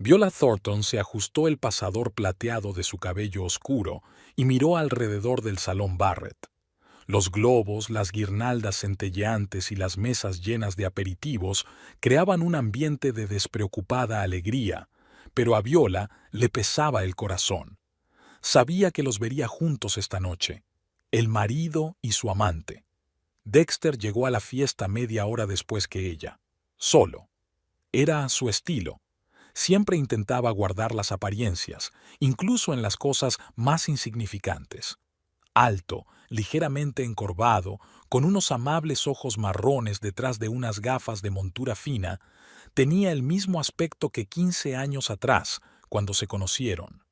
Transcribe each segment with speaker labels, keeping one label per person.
Speaker 1: Viola Thornton se ajustó el pasador plateado de su cabello oscuro y miró alrededor del salón Barrett. Los globos, las guirnaldas centelleantes y las mesas llenas de aperitivos creaban un ambiente de despreocupada alegría, pero a Viola le pesaba el corazón. Sabía que los vería juntos esta noche, el marido y su amante. Dexter llegó a la fiesta media hora después que ella. Solo. Era su estilo. Siempre intentaba guardar las apariencias, incluso en las cosas más insignificantes. Alto, ligeramente encorvado, con unos amables ojos marrones detrás de unas gafas de montura fina, tenía el mismo aspecto que 15 años atrás, cuando se conocieron.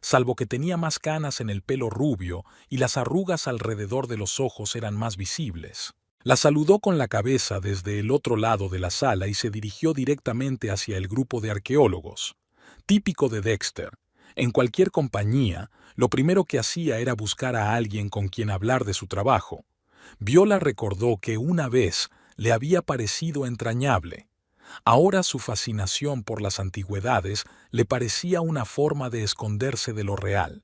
Speaker 1: Salvo que tenía más canas en el pelo rubio y las arrugas alrededor de los ojos eran más visibles. La saludó con la cabeza desde el otro lado de la sala y se dirigió directamente hacia el grupo de arqueólogos. Típico de Dexter. En cualquier compañía, lo primero que hacía era buscar a alguien con quien hablar de su trabajo. Viola recordó que una vez le había parecido entrañable. Ahora su fascinación por las antigüedades le parecía una forma de esconderse de lo real.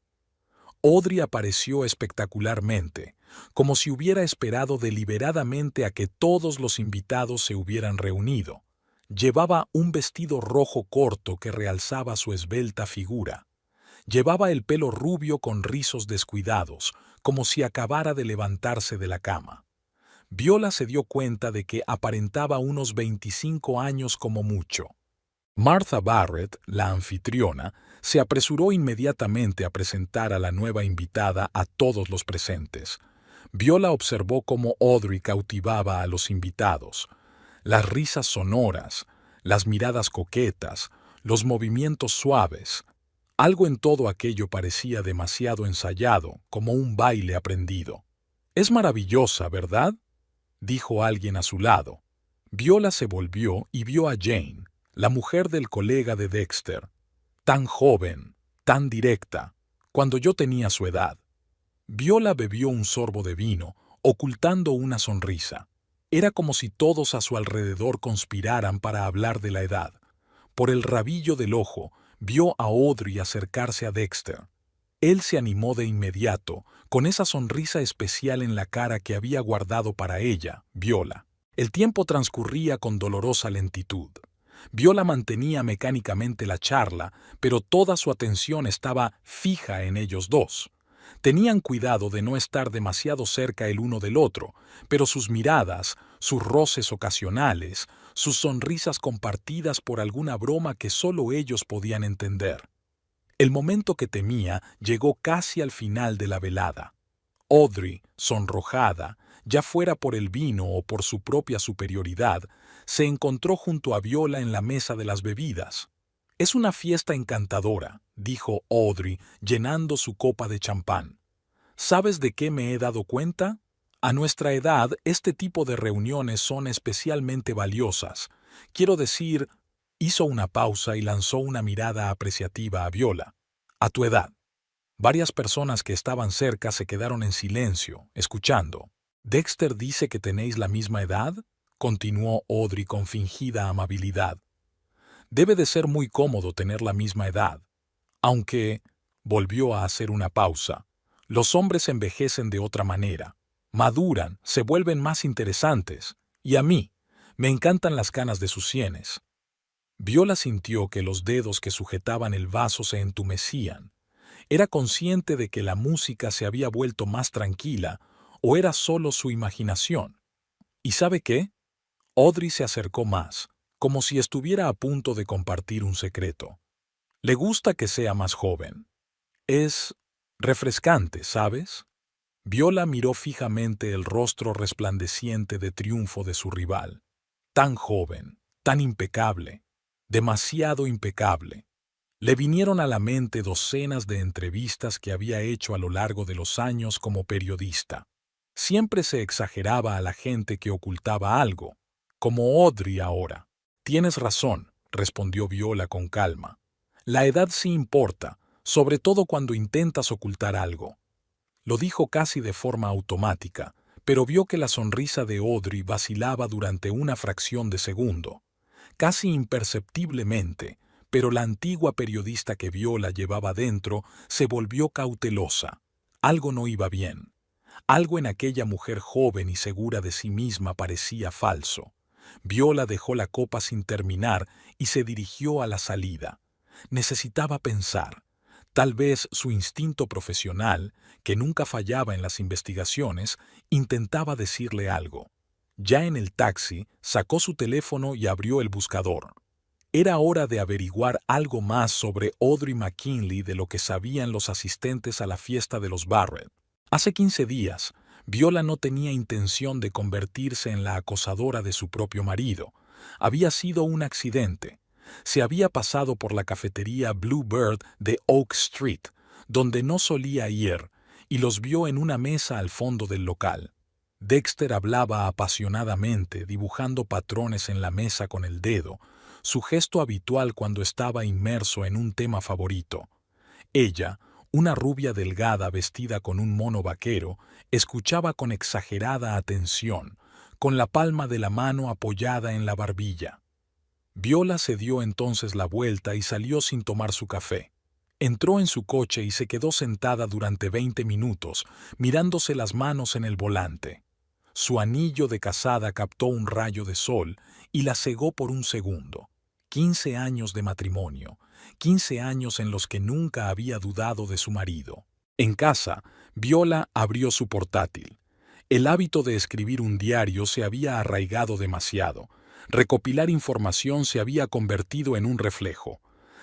Speaker 1: Audrey apareció espectacularmente, como si hubiera esperado deliberadamente a que todos los invitados se hubieran reunido. Llevaba un vestido rojo corto que realzaba su esbelta figura. Llevaba el pelo rubio con rizos descuidados, como si acabara de levantarse de la cama. Viola se dio cuenta de que aparentaba unos 25 años como mucho. Martha Barrett, la anfitriona, se apresuró inmediatamente a presentar a la nueva invitada a todos los presentes. Viola observó cómo Audrey cautivaba a los invitados. Las risas sonoras, las miradas coquetas, los movimientos suaves. Algo en todo aquello parecía demasiado ensayado, como un baile aprendido. «Es maravillosa, ¿verdad?», dijo alguien a su lado. Viola se volvió y vio a Jane, la mujer del colega de Dexter. Tan joven, tan directa, cuando yo tenía su edad. Viola bebió un sorbo de vino, ocultando una sonrisa. Era como si todos a su alrededor conspiraran para hablar de la edad. Por el rabillo del ojo, vio a Audrey acercarse a Dexter. Él se animó de inmediato, con esa sonrisa especial en la cara que había guardado para ella, Viola. El tiempo transcurría con dolorosa lentitud. Viola mantenía mecánicamente la charla, pero toda su atención estaba fija en ellos dos. Tenían cuidado de no estar demasiado cerca el uno del otro, pero sus miradas, sus roces ocasionales, sus sonrisas compartidas por alguna broma que solo ellos podían entender. El momento que temía llegó casi al final de la velada. Audrey, sonrojada, ya fuera por el vino o por su propia superioridad, se encontró junto a Viola en la mesa de las bebidas. «Es una fiesta encantadora», dijo Audrey, llenando su copa de champán. «¿Sabes de qué me he dado cuenta? A nuestra edad, este tipo de reuniones son especialmente valiosas. Quiero decir...» Hizo una pausa y lanzó una mirada apreciativa a Viola. «A tu edad». Varias personas que estaban cerca se quedaron en silencio, escuchando. «¿Dexter dice que tenéis la misma edad?», continuó Audrey con fingida amabilidad. «Debe de ser muy cómodo tener la misma edad. Aunque...», volvió a hacer una pausa, «los hombres envejecen de otra manera. Maduran, se vuelven más interesantes. Y a mí, me encantan las canas de sus sienes». Viola sintió que los dedos que sujetaban el vaso se entumecían. Era consciente de que la música se había vuelto más tranquila, o era solo su imaginación. ¿Y sabe qué? Audrey se acercó más, como si estuviera a punto de compartir un secreto. Le gusta que sea más joven. Es refrescante, ¿sabes? Viola miró fijamente el rostro resplandeciente de triunfo de su rival. Tan joven, tan impecable, demasiado impecable. Le vinieron a la mente docenas de entrevistas que había hecho a lo largo de los años como periodista. Siempre se exageraba a la gente que ocultaba algo, como Audrey ahora. «Tienes razón», respondió Viola con calma. «La edad sí importa, sobre todo cuando intentas ocultar algo». Lo dijo casi de forma automática, pero vio que la sonrisa de Audrey vacilaba durante una fracción de segundo. Casi imperceptiblemente, pero la antigua periodista que Viola llevaba dentro se volvió cautelosa. Algo no iba bien. Algo en aquella mujer joven y segura de sí misma parecía falso. Viola dejó la copa sin terminar y se dirigió a la salida. Necesitaba pensar. Tal vez su instinto profesional, que nunca fallaba en las investigaciones, intentaba decirle algo. Ya en el taxi, sacó su teléfono y abrió el buscador. Era hora de averiguar algo más sobre Audrey McKinley de lo que sabían los asistentes a la fiesta de los Barrett. Hace 15 días, Viola no tenía intención de convertirse en la acosadora de su propio marido. Había sido un accidente. Se había pasado por la cafetería Blue Bird de Oak Street, donde no solía ir, y los vio en una mesa al fondo del local. Dexter hablaba apasionadamente, dibujando patrones en la mesa con el dedo, su gesto habitual cuando estaba inmerso en un tema favorito. Ella, una rubia delgada vestida con un mono vaquero, escuchaba con exagerada atención, con la palma de la mano apoyada en la barbilla. Viola se dio entonces la vuelta y salió sin tomar su café. Entró en su coche y se quedó sentada durante 20 minutos, mirándose las manos en el volante. Su anillo de casada captó un rayo de sol y la cegó por un segundo. 15 años de matrimonio, 15 años en los que nunca había dudado de su marido. En casa, Viola abrió su portátil. El hábito de escribir un diario se había arraigado demasiado. Recopilar información se había convertido en un reflejo.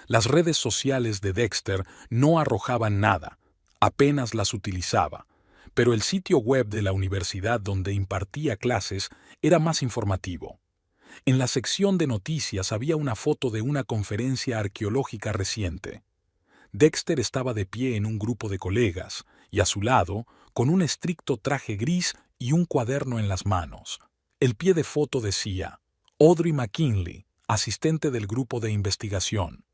Speaker 1: Las redes sociales de Dexter no arrojaban nada, apenas las utilizaba. Pero el sitio web de la universidad donde impartía clases era más informativo. En la sección de noticias había una foto de una conferencia arqueológica reciente. Dexter estaba de pie en un grupo de colegas, y a su lado, con un estricto traje gris y un cuaderno en las manos. El pie de foto decía, Audrey McKinley, asistente del grupo de investigación.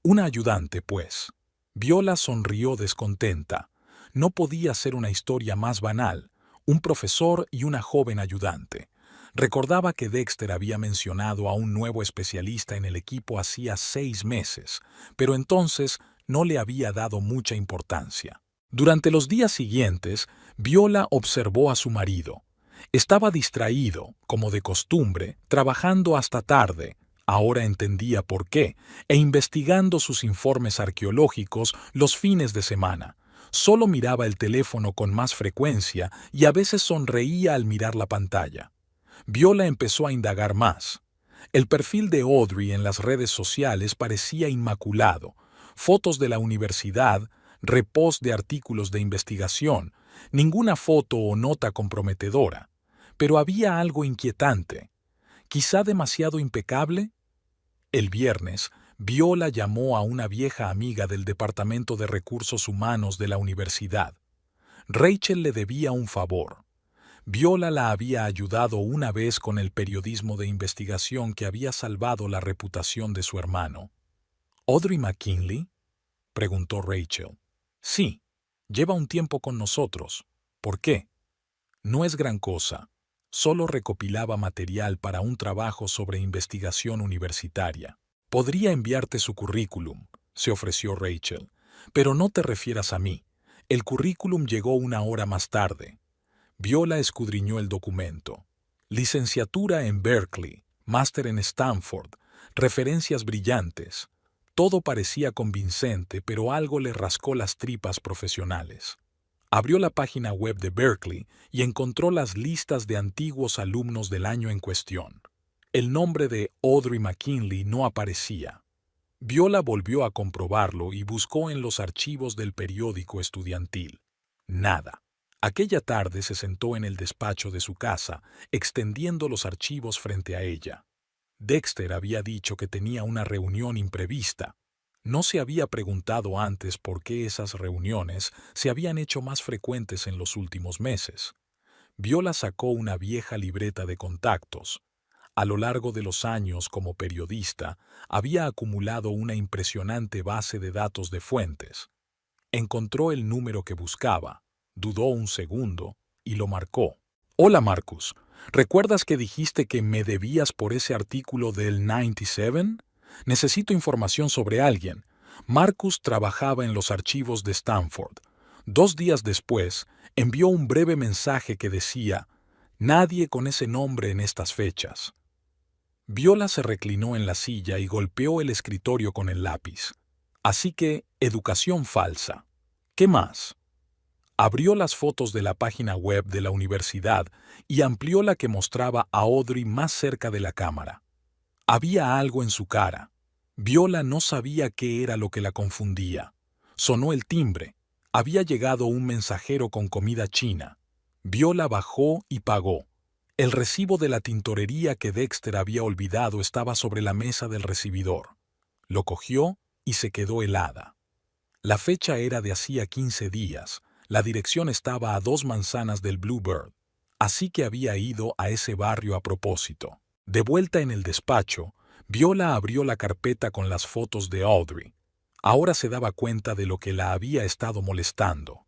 Speaker 1: Una ayudante, pues. Viola sonrió descontenta. No podía ser una historia más banal, un profesor y una joven ayudante. Recordaba que Dexter había mencionado a un nuevo especialista en el equipo hacía 6 meses, pero entonces no le había dado mucha importancia. Durante los días siguientes, Viola observó a su marido. Estaba distraído, como de costumbre, trabajando hasta tarde, ahora entendía por qué, e investigando sus informes arqueológicos los fines de semana. Solo miraba el teléfono con más frecuencia y a veces sonreía al mirar la pantalla. Viola empezó a indagar más. El perfil de Audrey en las redes sociales parecía inmaculado. Fotos de la universidad, repost de artículos de investigación, ninguna foto o nota comprometedora. Pero había algo inquietante. ¿Quizá demasiado impecable? El viernes, Viola llamó a una vieja amiga del Departamento de Recursos Humanos de la universidad. Rachel le debía un favor. Viola la había ayudado una vez con el periodismo de investigación que había salvado la reputación de su hermano. ¿Audrey McKinley?, preguntó Rachel. Sí, lleva un tiempo con nosotros. ¿Por qué? No es gran cosa. Solo recopilaba material para un trabajo sobre investigación universitaria. Podría enviarte su currículum, se ofreció Rachel. Pero no te refieras a mí. El currículum llegó una hora más tarde. Viola escudriñó el documento. Licenciatura en Berkeley, máster en Stanford, referencias brillantes. Todo parecía convincente, pero algo le rascó las tripas profesionales. Abrió la página web de Berkeley y encontró las listas de antiguos alumnos del año en cuestión. El nombre de Audrey McKinley no aparecía. Viola volvió a comprobarlo y buscó en los archivos del periódico estudiantil. Nada. Aquella tarde se sentó en el despacho de su casa, extendiendo los archivos frente a ella. Dexter había dicho que tenía una reunión imprevista. No se había preguntado antes por qué esas reuniones se habían hecho más frecuentes en los últimos meses. Viola sacó una vieja libreta de contactos. A lo largo de los años como periodista, había acumulado una impresionante base de datos de fuentes. Encontró el número que buscaba, dudó un segundo y lo marcó. Hola Marcus, ¿recuerdas que dijiste que me debías por ese artículo del 97? Necesito información sobre alguien. Marcus trabajaba en los archivos de Stanford. 2 días después, envió un breve mensaje que decía: «Nadie con ese nombre en estas fechas». Viola se reclinó en la silla y golpeó el escritorio con el lápiz. Así que, educación falsa. ¿Qué más? Abrió las fotos de la página web de la universidad y amplió la que mostraba a Audrey más cerca de la cámara. Había algo en su cara. Viola no sabía qué era lo que la confundía. Sonó el timbre. Había llegado un mensajero con comida china. Viola bajó y pagó. El recibo de la tintorería que Dexter había olvidado estaba sobre la mesa del recibidor. Lo cogió y se quedó helada. La fecha era de hacía 15 días. La dirección estaba a 2 manzanas del Bluebird. Así que había ido a ese barrio a propósito. De vuelta en el despacho, Viola abrió la carpeta con las fotos de Audrey. Ahora se daba cuenta de lo que la había estado molestando.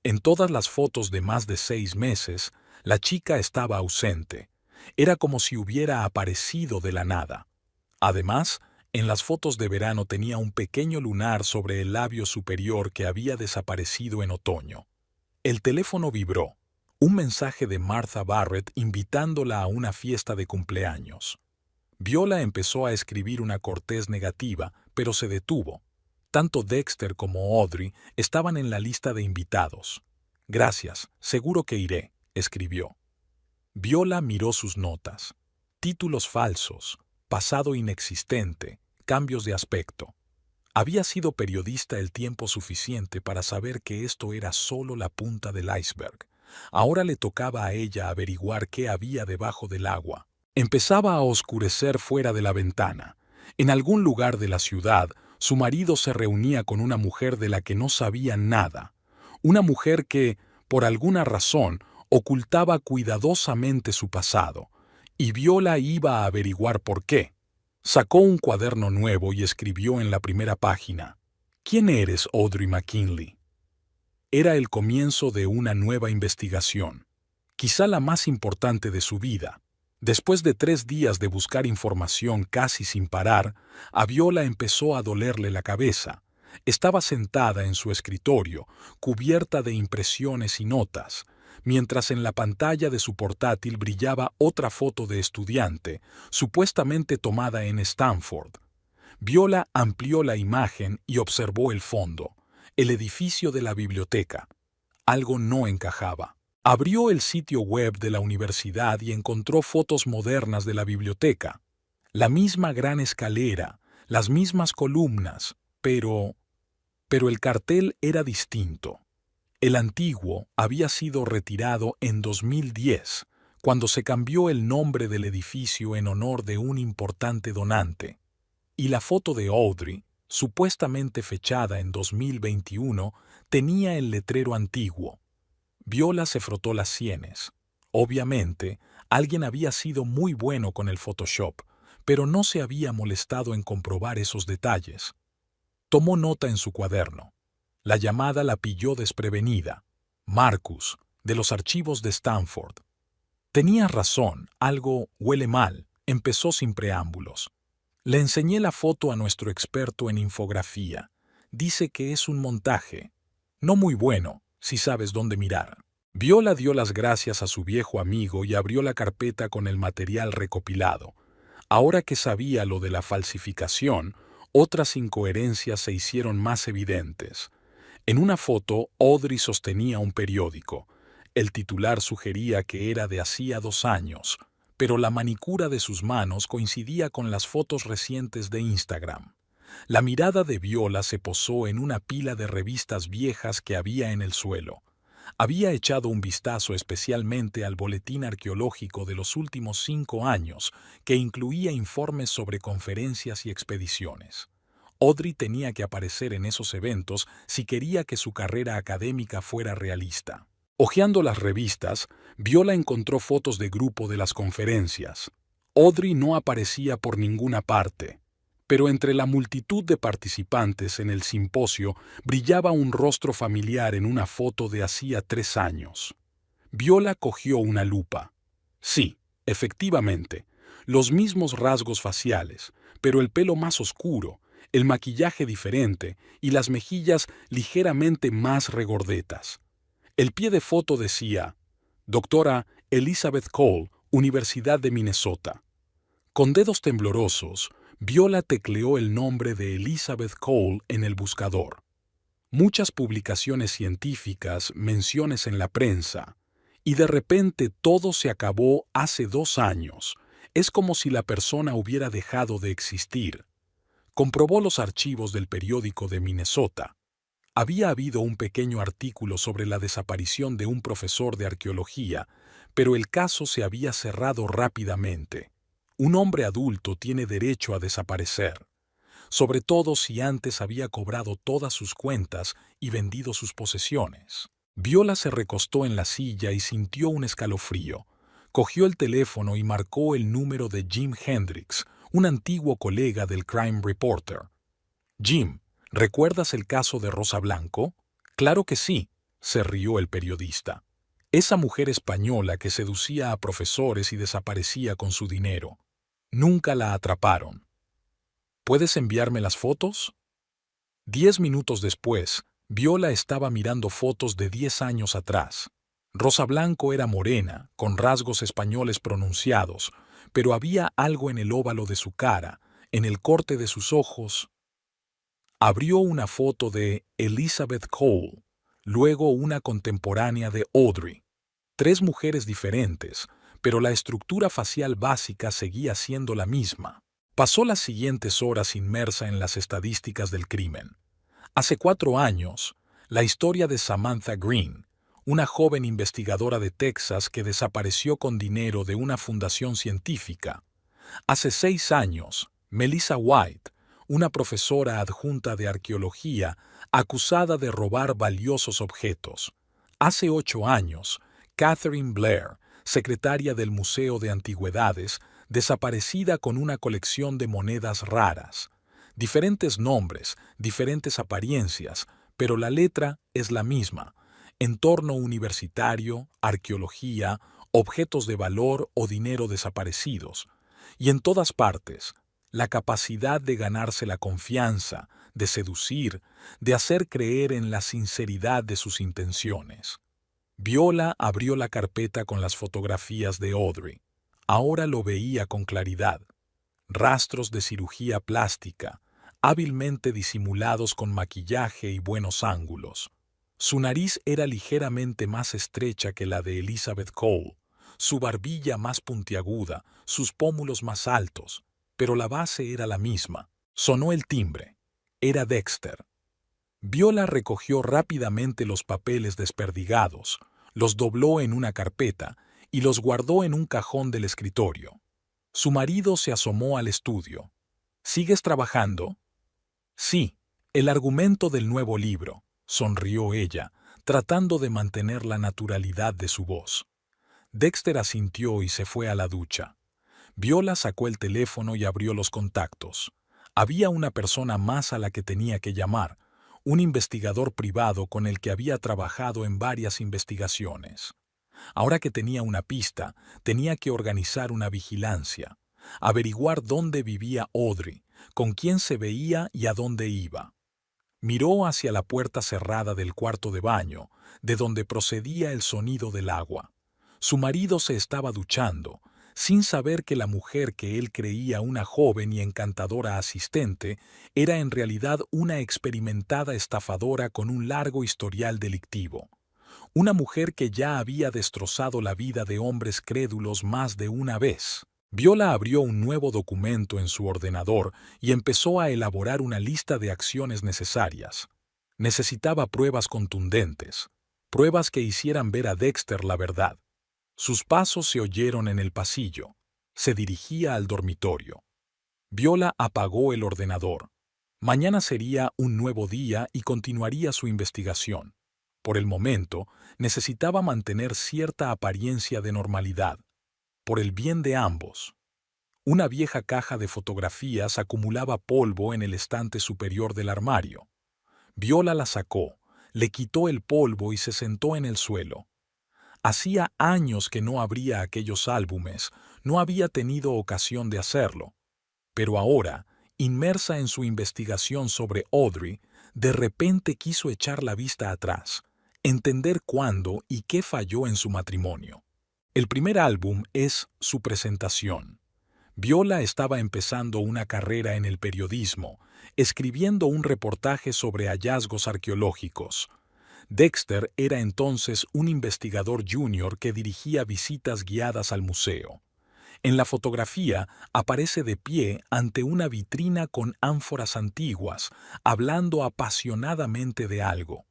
Speaker 1: En todas las fotos de más de 6 meses, la chica estaba ausente. Era como si hubiera aparecido de la nada. Además, en las fotos de verano tenía un pequeño lunar sobre el labio superior que había desaparecido en otoño. El teléfono vibró. Un mensaje de Martha Barrett invitándola a una fiesta de cumpleaños. Viola empezó a escribir una cortés negativa, pero se detuvo. Tanto Dexter como Audrey estaban en la lista de invitados. «Gracias, seguro que iré», escribió. Viola miró sus notas. Títulos falsos, pasado inexistente, cambios de aspecto. Había sido periodista el tiempo suficiente para saber que esto era solo la punta del iceberg. Ahora le tocaba a ella averiguar qué había debajo del agua. Empezaba a oscurecer fuera de la ventana. En algún lugar de la ciudad, su marido se reunía con una mujer de la que no sabía nada. Una mujer que, por alguna razón, ocultaba cuidadosamente su pasado. Y Viola iba a averiguar por qué. Sacó un cuaderno nuevo y escribió en la primera página: «¿Quién eres, Audrey McKinley?». Era el comienzo de una nueva investigación, quizá la más importante de su vida. Después de 3 días de buscar información casi sin parar, a Viola empezó a dolerle la cabeza. Estaba sentada en su escritorio, cubierta de impresiones y notas, mientras en la pantalla de su portátil brillaba otra foto de estudiante, supuestamente tomada en Stanford. Viola amplió la imagen y observó el fondo, el edificio de la biblioteca. Algo no encajaba. Abrió el sitio web de la universidad y encontró fotos modernas de la biblioteca. La misma gran escalera, las mismas columnas, pero el cartel era distinto. El antiguo había sido retirado en 2010, cuando se cambió el nombre del edificio en honor de un importante donante. Y la foto de Audrey, supuestamente fechada en 2021, tenía el letrero antiguo. Viola se frotó las sienes. Obviamente, alguien había sido muy bueno con el Photoshop, pero no se había molestado en comprobar esos detalles. Tomó nota en su cuaderno. La llamada la pilló desprevenida. Marcus, de los archivos de Stanford. Tenía razón, algo huele mal, empezó sin preámbulos. Le enseñé la foto a nuestro experto en infografía. Dice que es un montaje. No muy bueno, si sabes dónde mirar. Viola dio las gracias a su viejo amigo y abrió la carpeta con el material recopilado. Ahora que sabía lo de la falsificación, otras incoherencias se hicieron más evidentes. En una foto, Audrey sostenía un periódico. El titular sugería que era de hacía 2 años, pero la manicura de sus manos coincidía con las fotos recientes de Instagram. La mirada de Viola se posó en una pila de revistas viejas que había en el suelo. Había echado un vistazo especialmente al boletín arqueológico de los últimos 5 años, que incluía informes sobre conferencias y expediciones. Audrey tenía que aparecer en esos eventos si quería que su carrera académica fuera realista. Hojeando las revistas, Viola encontró fotos de grupo de las conferencias. Audrey no aparecía por ninguna parte, pero entre la multitud de participantes en el simposio brillaba un rostro familiar en una foto de hacía 3 años. Viola cogió una lupa. Sí, efectivamente, los mismos rasgos faciales, pero el pelo más oscuro, el maquillaje diferente y las mejillas ligeramente más regordetas. El pie de foto decía, Doctora Elizabeth Cole, Universidad de Minnesota. Con dedos temblorosos, Viola tecleó el nombre de Elizabeth Cole en el buscador. Muchas publicaciones científicas, menciones en la prensa, y de repente todo se acabó hace 2 años. Es como si la persona hubiera dejado de existir. Comprobó los archivos del periódico de Minnesota. Había habido un pequeño artículo sobre la desaparición de un profesor de arqueología, pero el caso se había cerrado rápidamente. Un hombre adulto tiene derecho a desaparecer, sobre todo si antes había cobrado todas sus cuentas y vendido sus posesiones. Viola se recostó en la silla y sintió un escalofrío. Cogió el teléfono y marcó el número de Jim Hendricks, un antiguo colega del Crime Reporter. Jim, ¿recuerdas el caso de Rosa Blanco? Claro que sí, se rió el periodista. Esa mujer española que seducía a profesores y desaparecía con su dinero. Nunca la atraparon. ¿Puedes enviarme las fotos? 10 minutos después, Viola estaba mirando fotos de 10 años atrás. Rosa Blanco era morena, con rasgos españoles pronunciados, pero había algo en el óvalo de su cara, en el corte de sus ojos. Abrió una foto de Elizabeth Cole, luego una contemporánea de Audrey. 3 mujeres diferentes, pero la estructura facial básica seguía siendo la misma. Pasó las siguientes horas inmersa en las estadísticas del crimen. Hace 4 años, la historia de Samantha Green, una joven investigadora de Texas que desapareció con dinero de una fundación científica. Hace 6 años, Melissa White, una profesora adjunta de arqueología acusada de robar valiosos objetos. Hace 8 años, Catherine Blair, secretaria del Museo de Antigüedades, desaparecida con una colección de monedas raras. Diferentes nombres, diferentes apariencias, pero la letra es la misma. Entorno universitario, arqueología, objetos de valor o dinero desaparecidos. Y en todas partes, la capacidad de ganarse la confianza, de seducir, de hacer creer en la sinceridad de sus intenciones. Viola abrió la carpeta con las fotografías de Audrey. Ahora lo veía con claridad. Rastros de cirugía plástica, hábilmente disimulados con maquillaje y buenos ángulos. Su nariz era ligeramente más estrecha que la de Elizabeth Cole, su barbilla más puntiaguda, sus pómulos más altos, pero la base era la misma. Sonó el timbre. Era Dexter. Viola recogió rápidamente los papeles desperdigados, los dobló en una carpeta y los guardó en un cajón del escritorio. Su marido se asomó al estudio. ¿Sigues trabajando? Sí, el argumento del nuevo libro, sonrió ella, tratando de mantener la naturalidad de su voz. Dexter asintió y se fue a la ducha. Viola sacó el teléfono y abrió los contactos. Había una persona más a la que tenía que llamar, un investigador privado con el que había trabajado en varias investigaciones. Ahora que tenía una pista, tenía que organizar una vigilancia, averiguar dónde vivía Audrey, con quién se veía y a dónde iba. Miró hacia la puerta cerrada del cuarto de baño, de donde procedía el sonido del agua. Su marido se estaba duchando, sin saber que la mujer que él creía una joven y encantadora asistente era en realidad una experimentada estafadora con un largo historial delictivo. Una mujer que ya había destrozado la vida de hombres crédulos más de una vez. Viola abrió un nuevo documento en su ordenador y empezó a elaborar una lista de acciones necesarias. Necesitaba pruebas contundentes, pruebas que hicieran ver a Dexter la verdad. Sus pasos se oyeron en el pasillo. Se dirigía al dormitorio. Viola apagó el ordenador. Mañana sería un nuevo día y continuaría su investigación. Por el momento, necesitaba mantener cierta apariencia de normalidad. Por el bien de ambos. Una vieja caja de fotografías acumulaba polvo en el estante superior del armario. Viola la sacó, le quitó el polvo y se sentó en el suelo. Hacía años que no abría aquellos álbumes, no había tenido ocasión de hacerlo. Pero ahora, inmersa en su investigación sobre Audrey, de repente quiso echar la vista atrás, entender cuándo y qué falló en su matrimonio. El primer álbum es su presentación. Viola estaba empezando una carrera en el periodismo, escribiendo un reportaje sobre hallazgos arqueológicos. Dexter era entonces un investigador junior que dirigía visitas guiadas al museo. En la fotografía aparece de pie ante una vitrina con ánforas antiguas, hablando apasionadamente de algo.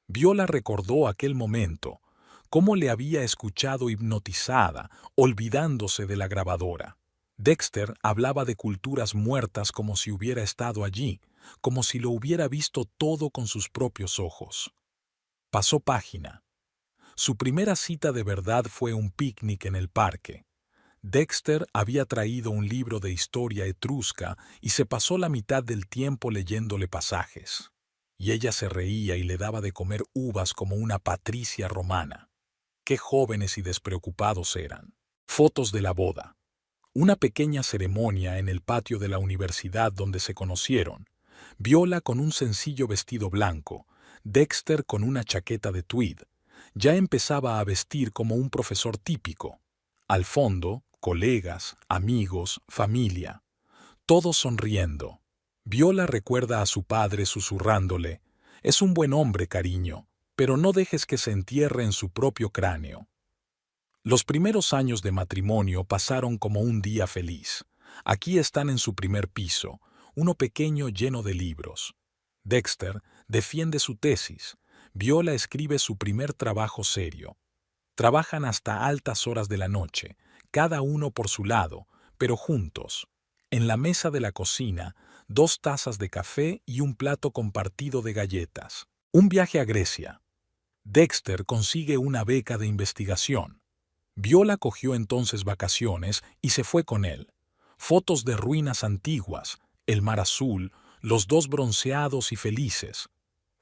Speaker 1: Viola recordó aquel momento, cómo le había escuchado hipnotizada, olvidándose de la grabadora. Dexter hablaba de culturas muertas como si hubiera estado allí, como si lo hubiera visto todo con sus propios ojos. Pasó página. Su primera cita de verdad fue un picnic en el parque. Dexter había traído un libro de historia etrusca y se pasó la mitad del tiempo leyéndole pasajes. Y ella se reía y le daba de comer uvas como una patricia romana. Qué jóvenes y despreocupados eran. Fotos de la boda. Una pequeña ceremonia en el patio de la universidad donde se conocieron. Viola con un sencillo vestido blanco, Dexter con una chaqueta de tweed. Ya empezaba a vestir como un profesor típico. Al fondo, colegas, amigos, familia. Todos sonriendo. Viola recuerda a su padre susurrándole: «Es un buen hombre, cariño, pero no dejes que se entierre en su propio cráneo». Los primeros años de matrimonio pasaron como un día feliz. Aquí están en su primer piso, uno pequeño lleno de libros. Dexter defiende su tesis. Viola escribe su primer trabajo serio. Trabajan hasta altas horas de la noche, cada uno por su lado, pero juntos. En la mesa de la cocina, 2 tazas de café y un plato compartido de galletas. Un viaje a Grecia. Dexter consigue una beca de investigación. Viola cogió entonces vacaciones y se fue con él. Fotos de ruinas antiguas, el mar azul, los dos bronceados y felices.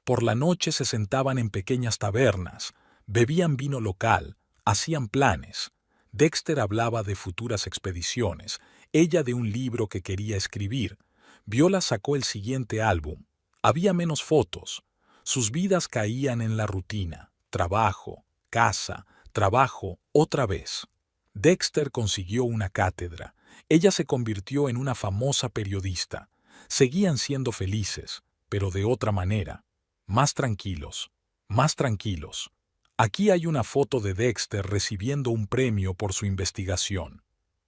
Speaker 1: Por la noche se sentaban en pequeñas tabernas, bebían vino local, hacían planes. Dexter hablaba de futuras expediciones, ella de un libro que quería escribir. Viola sacó el siguiente álbum. Había menos fotos. Sus vidas caían en la rutina, trabajo, casa, trabajo, otra vez. Dexter consiguió una cátedra. Ella se convirtió en una famosa periodista. Seguían siendo felices, pero de otra manera. Más tranquilos, más tranquilos. Aquí hay una foto de Dexter recibiendo un premio por su investigación.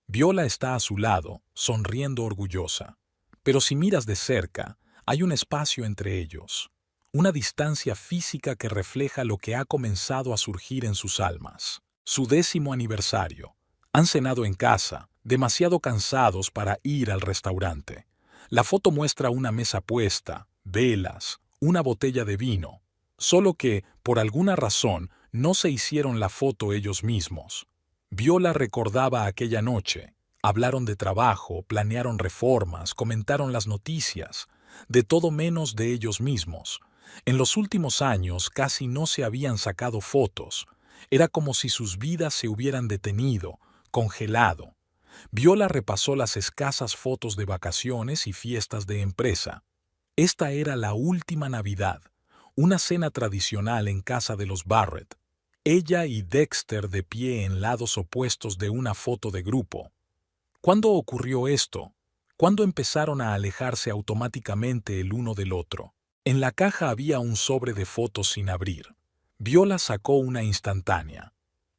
Speaker 1: Viola está a su lado, sonriendo orgullosa. Pero si miras de cerca, hay un espacio entre ellos. Una distancia física que refleja lo que ha comenzado a surgir en sus almas. Su 10º aniversario. Han cenado en casa, demasiado cansados para ir al restaurante. La foto muestra una mesa puesta, velas, una botella de vino. Solo que, por alguna razón, no se hicieron la foto ellos mismos. Viola recordaba aquella noche. Hablaron de trabajo, planearon reformas, comentaron las noticias, de todo menos de ellos mismos. En los últimos años casi no se habían sacado fotos. Era como si sus vidas se hubieran detenido, congelado. Viola repasó las escasas fotos de vacaciones y fiestas de empresa. Esta era la última Navidad, una cena tradicional en casa de los Barrett. Ella y Dexter de pie en lados opuestos de una foto de grupo. ¿Cuándo ocurrió esto? ¿Cuándo empezaron a alejarse automáticamente el uno del otro? En la caja había un sobre de fotos sin abrir. Viola sacó una instantánea.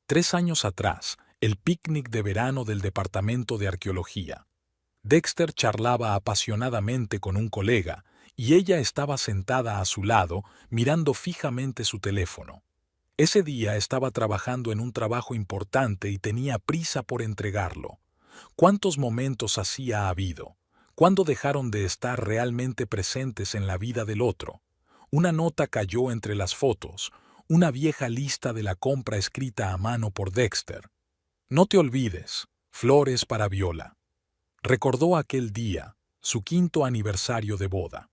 Speaker 1: 3 años atrás, el picnic de verano del Departamento de Arqueología. Dexter charlaba apasionadamente con un colega, y ella estaba sentada a su lado, mirando fijamente su teléfono. Ese día estaba trabajando en un trabajo importante y tenía prisa por entregarlo. ¿Cuántos momentos hacía habido? ¿Cuándo dejaron de estar realmente presentes en la vida del otro? Una nota cayó entre las fotos, una vieja lista de la compra escrita a mano por Dexter. No te olvides, flores para Viola. Recordó aquel día, su 5º aniversario de boda.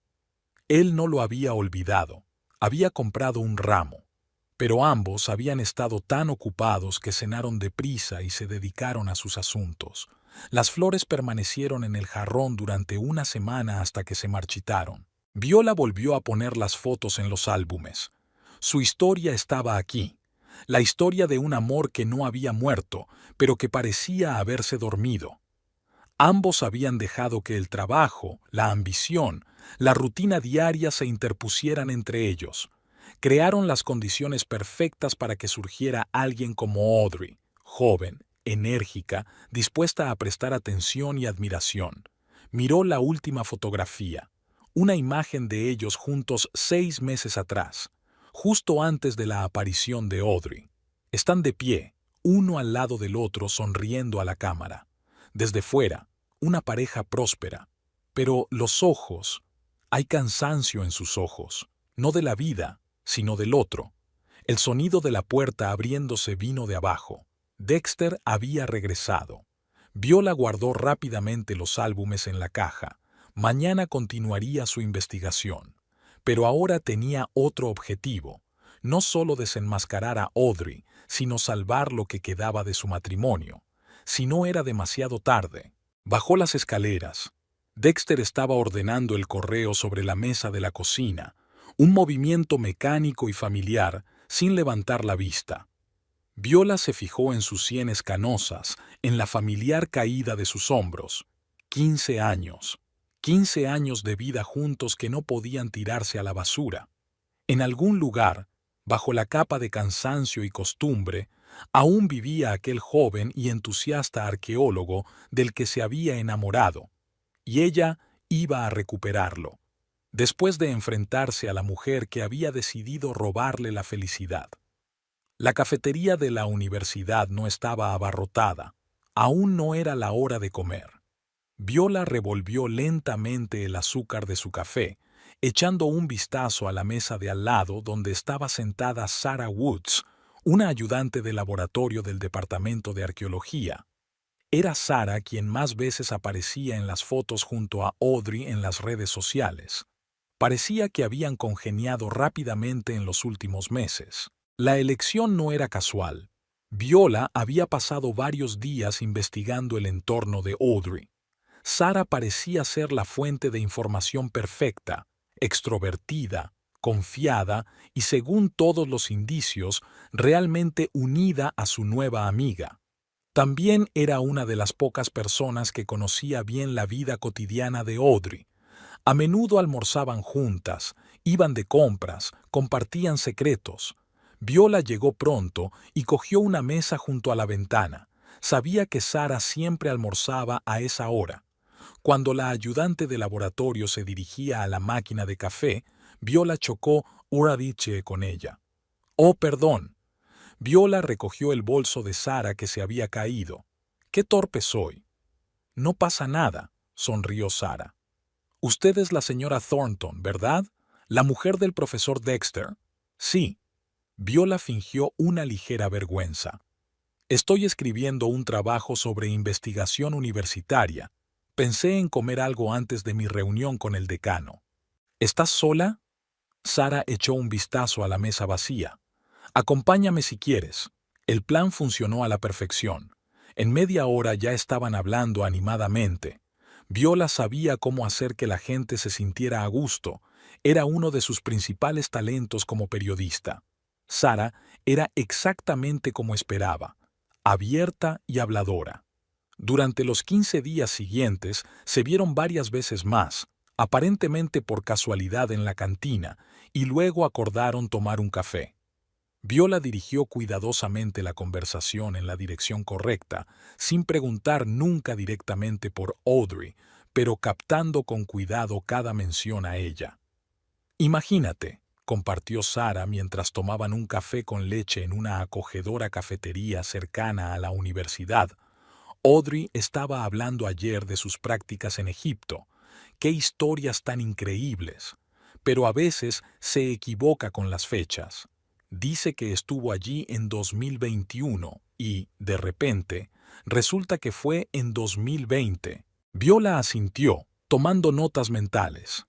Speaker 1: Él no lo había olvidado, había comprado un ramo. pero ambos habían estado tan ocupados que cenaron deprisa y se dedicaron a sus asuntos. Las flores permanecieron en el jarrón durante una semana hasta que se marchitaron. Viola volvió a poner las fotos en los álbumes. Su historia estaba aquí, la historia de un amor que no había muerto, pero que parecía haberse dormido. Ambos habían dejado que el trabajo, la ambición, la rutina diaria se interpusieran entre ellos. Crearon las condiciones perfectas para que surgiera alguien como Audrey, joven, enérgica, dispuesta a prestar atención y admiración. Miró la última fotografía, una imagen de ellos juntos 6 meses atrás, justo antes de la aparición de Audrey. Están de pie, uno al lado del otro, sonriendo a la cámara. Desde fuera, una pareja próspera. Pero los ojos, hay cansancio en sus ojos, no de la vida, sino del otro. El sonido de la puerta abriéndose vino de abajo. Dexter había regresado. Viola guardó rápidamente los álbumes en la caja. Mañana continuaría su investigación. Pero ahora tenía otro objetivo. No solo desenmascarar a Audrey, sino salvar lo que quedaba de su matrimonio. Si no era demasiado tarde. Bajó las escaleras. Dexter estaba ordenando el correo sobre la mesa de la cocina, un movimiento mecánico y familiar, sin levantar la vista. Viola se fijó en sus sienes canosas, en la familiar caída de sus hombros. 15 años. 15 años de vida juntos que no podían tirarse a la basura. En algún lugar, bajo la capa de cansancio y costumbre, aún vivía aquel joven y entusiasta arqueólogo del que se había enamorado, y ella iba a recuperarlo, después de enfrentarse a la mujer que había decidido robarle la felicidad. La cafetería de la universidad no estaba abarrotada, aún no era la hora de comer. Viola revolvió lentamente el azúcar de su café, echando un vistazo a la mesa de al lado donde estaba sentada Sarah Woods, una ayudante de laboratorio del Departamento de Arqueología. Era Sarah quien más veces aparecía en las fotos junto a Audrey en las redes sociales. Parecía que habían congeniado rápidamente en los últimos meses. La elección no era casual. Viola había pasado varios días investigando el entorno de Audrey. Sarah parecía ser la fuente de información perfecta, extrovertida, confiada y, según todos los indicios, realmente unida a su nueva amiga. También era una de las pocas personas que conocía bien la vida cotidiana de Audrey. A menudo almorzaban juntas, iban de compras, compartían secretos. Viola llegó pronto y cogió una mesa junto a la ventana. Sabía que Sarah siempre almorzaba a esa hora. Cuando la ayudante de laboratorio se dirigía a la máquina de café, Viola chocó Uradiche con ella. «Oh, perdón». Viola recogió el bolso de Sarah que se había caído. «Qué torpe soy». «No pasa nada», sonrió Sarah. «Usted es la señora Thornton, ¿verdad? ¿La mujer del profesor Dexter?» «Sí». Viola fingió una ligera vergüenza. «Estoy escribiendo un trabajo sobre investigación universitaria. Pensé en comer algo antes de mi reunión con el decano». «¿Estás sola?» Sarah echó un vistazo a la mesa vacía. «Acompáñame si quieres». El plan funcionó a la perfección. En media hora ya estaban hablando animadamente. Viola sabía cómo hacer que la gente se sintiera a gusto. Era uno de sus principales talentos como periodista. Sarah era exactamente como esperaba, abierta y habladora. Durante los 15 días siguientes se vieron varias veces más, aparentemente por casualidad en la cantina, y luego acordaron tomar un café. Viola dirigió cuidadosamente la conversación en la dirección correcta, sin preguntar nunca directamente por Audrey, pero captando con cuidado cada mención a ella. «Imagínate», compartió Sarah mientras tomaban un café con leche en una acogedora cafetería cercana a la universidad. «Audrey estaba hablando ayer de sus prácticas en Egipto. ¡Qué historias tan increíbles! Pero a veces se equivoca con las fechas. Dice que estuvo allí en 2021 y, de repente, resulta que fue en 2020. Viola asintió, tomando notas mentales.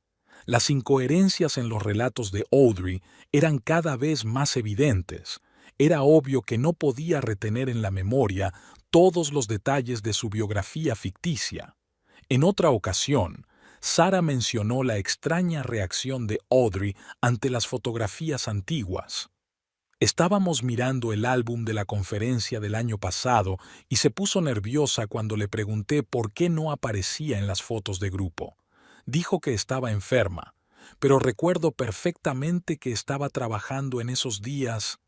Speaker 1: Las incoherencias en los relatos de Audrey eran cada vez más evidentes. Era obvio que no podía retener en la memoria todos los detalles de su biografía ficticia. En otra ocasión, Sarah mencionó la extraña reacción de Audrey ante las fotografías antiguas. Estábamos mirando el álbum de la conferencia del año pasado y se puso nerviosa cuando le pregunté por qué no aparecía en las fotos de grupo. Dijo que estaba enferma, pero recuerdo perfectamente que estaba trabajando en esos días.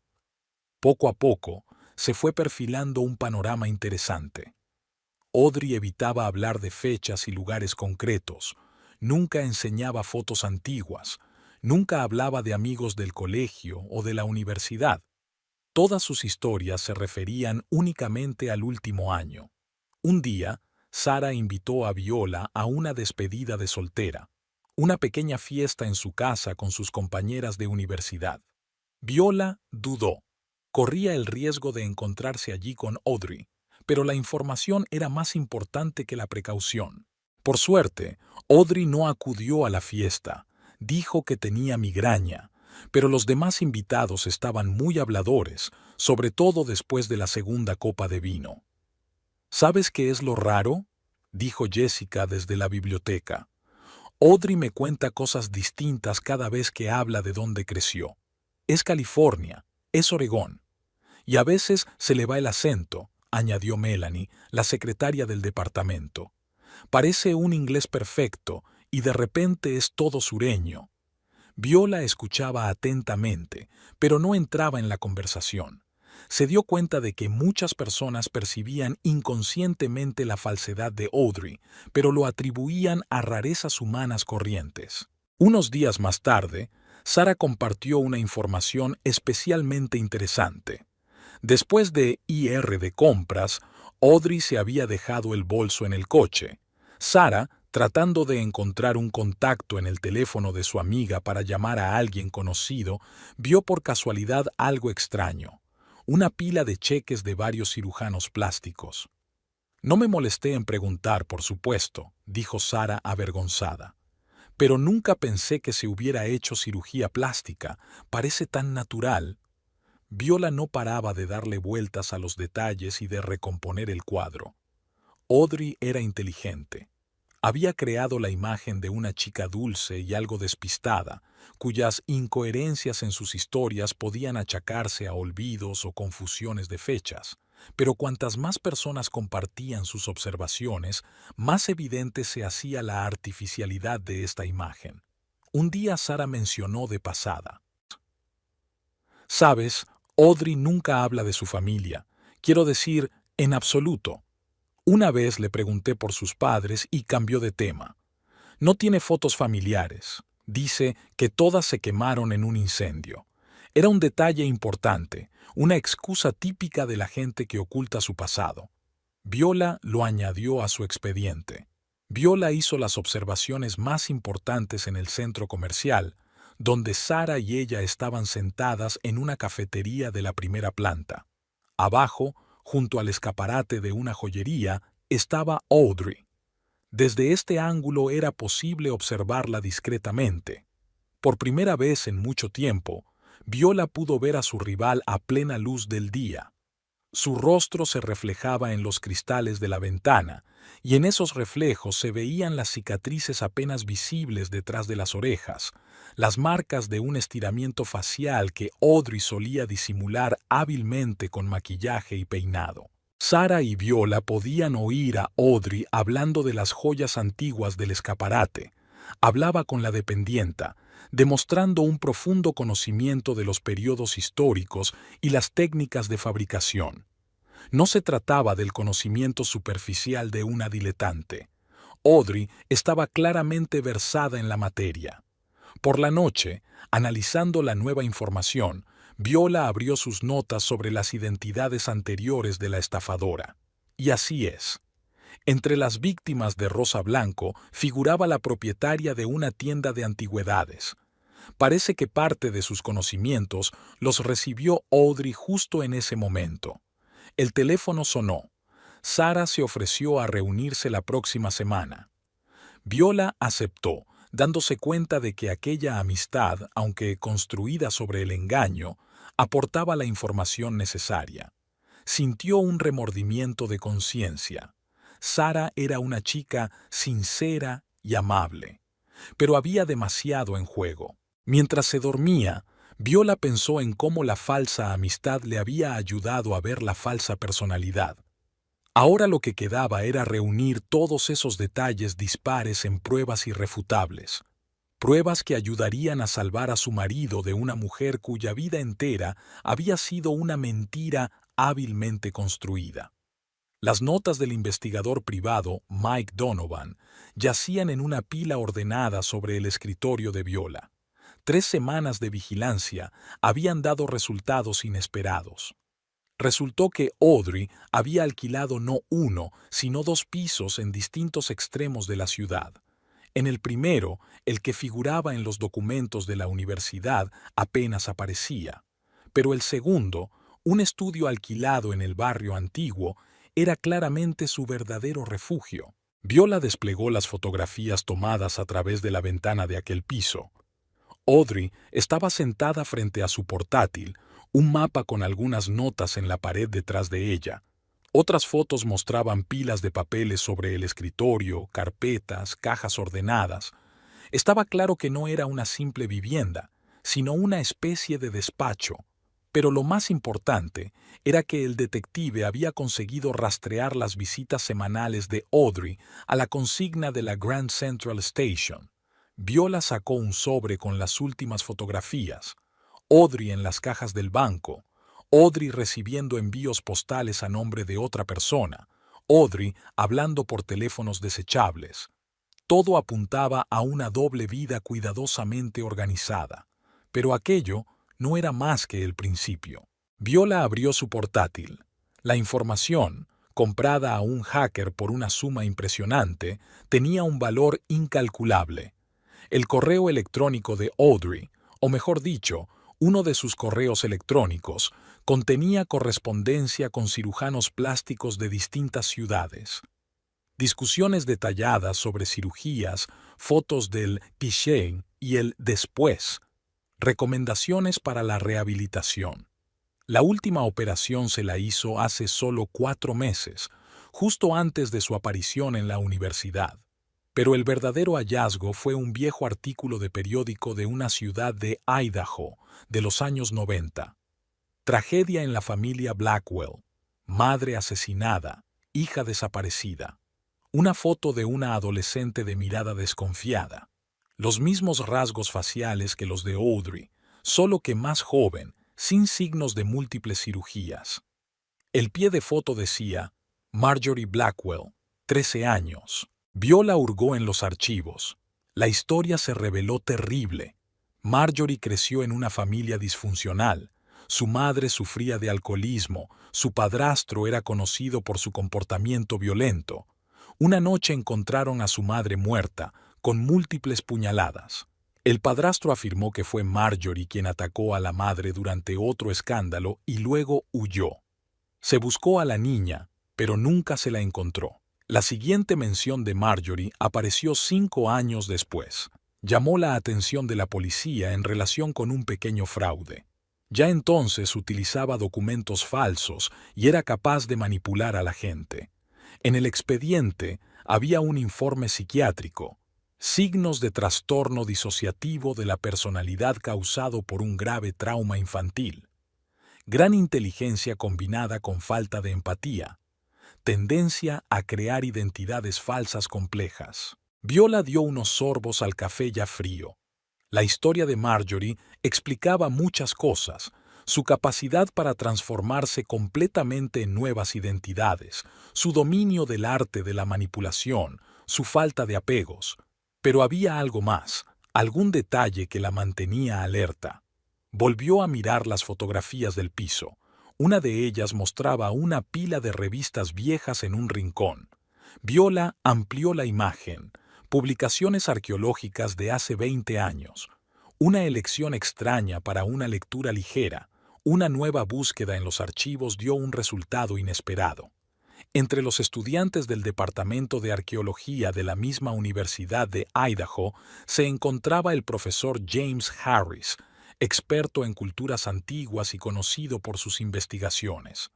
Speaker 1: Poco a poco, se fue perfilando un panorama interesante. Audrey evitaba hablar de fechas y lugares concretos, nunca enseñaba fotos antiguas, nunca hablaba de amigos del colegio o de la universidad. Todas sus historias se referían únicamente al último año. Un día, Sarah invitó a Viola a una despedida de soltera, una pequeña fiesta en su casa con sus compañeras de universidad. Viola dudó. Corría el riesgo de encontrarse allí con Audrey, pero la información era más importante que la precaución. Por suerte, Audrey no acudió a la fiesta. Dijo que tenía migraña, pero los demás invitados estaban muy habladores, sobre todo después de la segunda copa de vino. ¿Sabes qué es lo raro?, dijo Jessica desde la biblioteca. Audrey me cuenta cosas distintas cada vez que habla de dónde creció. Es California, es Oregón. Y a veces se le va el acento, añadió Melanie, la secretaria del departamento. Parece un inglés perfecto y de repente es todo sureño. Viola escuchaba atentamente, pero no entraba en la conversación. Se dio cuenta de que muchas personas percibían inconscientemente la falsedad de Audrey, pero lo atribuían a rarezas humanas corrientes. Unos días más tarde, Sarah compartió una información especialmente interesante. Después de ir de compras, Audrey se había dejado el bolso en el coche. Sarah, tratando de encontrar un contacto en el teléfono de su amiga para llamar a alguien conocido, vio por casualidad algo extraño: una pila de cheques de varios cirujanos plásticos. No me molesté en preguntar, por supuesto, dijo Sarah avergonzada. Pero nunca pensé que se hubiera hecho cirugía plástica. Parece tan natural. Viola no paraba de darle vueltas a los detalles y de recomponer el cuadro. Audrey era inteligente. Había creado la imagen de una chica dulce y algo despistada, cuyas incoherencias en sus historias podían achacarse a olvidos o confusiones de fechas. Pero cuantas más personas compartían sus observaciones, más evidente se hacía la artificialidad de esta imagen. Un día Sarah mencionó de pasada: «Sabes, Audrey nunca habla de su familia. Quiero decir, en absoluto». Una vez le pregunté por sus padres y cambió de tema. No tiene fotos familiares. Dice que todas se quemaron en un incendio. Era un detalle importante, una excusa típica de la gente que oculta su pasado. Viola lo añadió a su expediente. Viola hizo las observaciones más importantes en el centro comercial, donde Sarah y ella estaban sentadas en una cafetería de la primera planta. Abajo, junto al escaparate de una joyería, estaba Audrey. Desde este ángulo era posible observarla discretamente. Por primera vez en mucho tiempo, Viola pudo ver a su rival a plena luz del día. Su rostro se reflejaba en los cristales de la ventana, y en esos reflejos se veían las cicatrices apenas visibles detrás de las orejas, las marcas de un estiramiento facial que Audrey solía disimular hábilmente con maquillaje y peinado. Sarah y Viola podían oír a Audrey hablando de las joyas antiguas del escaparate. Hablaba con la dependienta, demostrando un profundo conocimiento de los periodos históricos y las técnicas de fabricación. No se trataba del conocimiento superficial de una diletante. Audrey estaba claramente versada en la materia. Por la noche, analizando la nueva información, Viola abrió sus notas sobre las identidades anteriores de la estafadora. Y así es. Entre las víctimas de Rosa Blanco figuraba la propietaria de una tienda de antigüedades. Parece que parte de sus conocimientos los recibió Audrey justo en ese momento. El teléfono sonó. Sarah se ofreció a reunirse la próxima semana. Viola aceptó, dándose cuenta de que aquella amistad, aunque construida sobre el engaño, aportaba la información necesaria. Sintió un remordimiento de conciencia. Sara era una chica sincera y amable, pero había demasiado en juego. Mientras se dormía, Viola pensó en cómo la falsa amistad le había ayudado a ver la falsa personalidad. Ahora lo que quedaba era reunir todos esos detalles dispares en pruebas irrefutables, pruebas que ayudarían a salvar a su marido de una mujer cuya vida entera había sido una mentira hábilmente construida. Las notas del investigador privado, Mike Donovan, yacían en una pila ordenada sobre el escritorio de Viola. 3 semanas de vigilancia habían dado resultados inesperados. Resultó que Audrey había alquilado no uno, sino 2 pisos en distintos extremos de la ciudad. En el primero, el que figuraba en los documentos de la universidad apenas aparecía, pero el segundo, un estudio alquilado en el barrio antiguo, era claramente su verdadero refugio. Viola desplegó las fotografías tomadas a través de la ventana de aquel piso. Audrey estaba sentada frente a su portátil, un mapa con algunas notas en la pared detrás de ella. Otras fotos mostraban pilas de papeles sobre el escritorio, carpetas, cajas ordenadas. Estaba claro que no era una simple vivienda, sino una especie de despacho. Pero lo más importante era que el detective había conseguido rastrear las visitas semanales de Audrey a la consigna de la Grand Central Station. Viola sacó un sobre con las últimas fotografías. Audrey en las cajas del banco, Audrey recibiendo envíos postales a nombre de otra persona, Audrey hablando por teléfonos desechables. Todo apuntaba a una doble vida cuidadosamente organizada. Pero aquello no era más que el principio. Viola abrió su portátil. La información, comprada a un hacker por una suma impresionante, tenía un valor incalculable. El correo electrónico de Audrey, o mejor dicho, uno de sus correos electrónicos, contenía correspondencia con cirujanos plásticos de distintas ciudades. Discusiones detalladas sobre cirugías, fotos del cliché y el después, recomendaciones para la rehabilitación. La última operación se la hizo hace solo 4 meses, justo antes de su aparición en la universidad. Pero el verdadero hallazgo fue un viejo artículo de periódico de una ciudad de Idaho, de los años 90. Tragedia en la familia Blackwell. Madre asesinada, hija desaparecida. Una foto de una adolescente de mirada desconfiada. Los mismos rasgos faciales que los de Audrey, solo que más joven, sin signos de múltiples cirugías. El pie de foto decía, Marjorie Blackwell, 13 años. Viola hurgó en los archivos. La historia se reveló terrible. Marjorie creció en una familia disfuncional. Su madre sufría de alcoholismo, su padrastro era conocido por su comportamiento violento. Una noche encontraron a su madre muerta, con múltiples puñaladas. El padrastro afirmó que fue Marjorie quien atacó a la madre durante otro escándalo y luego huyó. Se buscó a la niña, pero nunca se la encontró. La siguiente mención de Marjorie apareció 5 años después. Llamó la atención de la policía en relación con un pequeño fraude. Ya entonces utilizaba documentos falsos y era capaz de manipular a la gente. En el expediente había un informe psiquiátrico, signos de trastorno disociativo de la personalidad causado por un grave trauma infantil, gran inteligencia combinada con falta de empatía, tendencia a crear identidades falsas complejas. Viola dio unos sorbos al café ya frío. La historia de Marjorie explicaba muchas cosas, su capacidad para transformarse completamente en nuevas identidades, su dominio del arte de la manipulación, su falta de apegos. Pero había algo más, algún detalle que la mantenía alerta. Volvió a mirar las fotografías del piso. Una de ellas mostraba una pila de revistas viejas en un rincón. Viola amplió la imagen. Publicaciones arqueológicas de hace 20 años. Una elección extraña para una lectura ligera. Una nueva búsqueda en los archivos dio un resultado inesperado. Entre los estudiantes del Departamento de Arqueología de la misma Universidad de Idaho se encontraba el profesor James Harris, experto en culturas antiguas y conocido por sus investigaciones.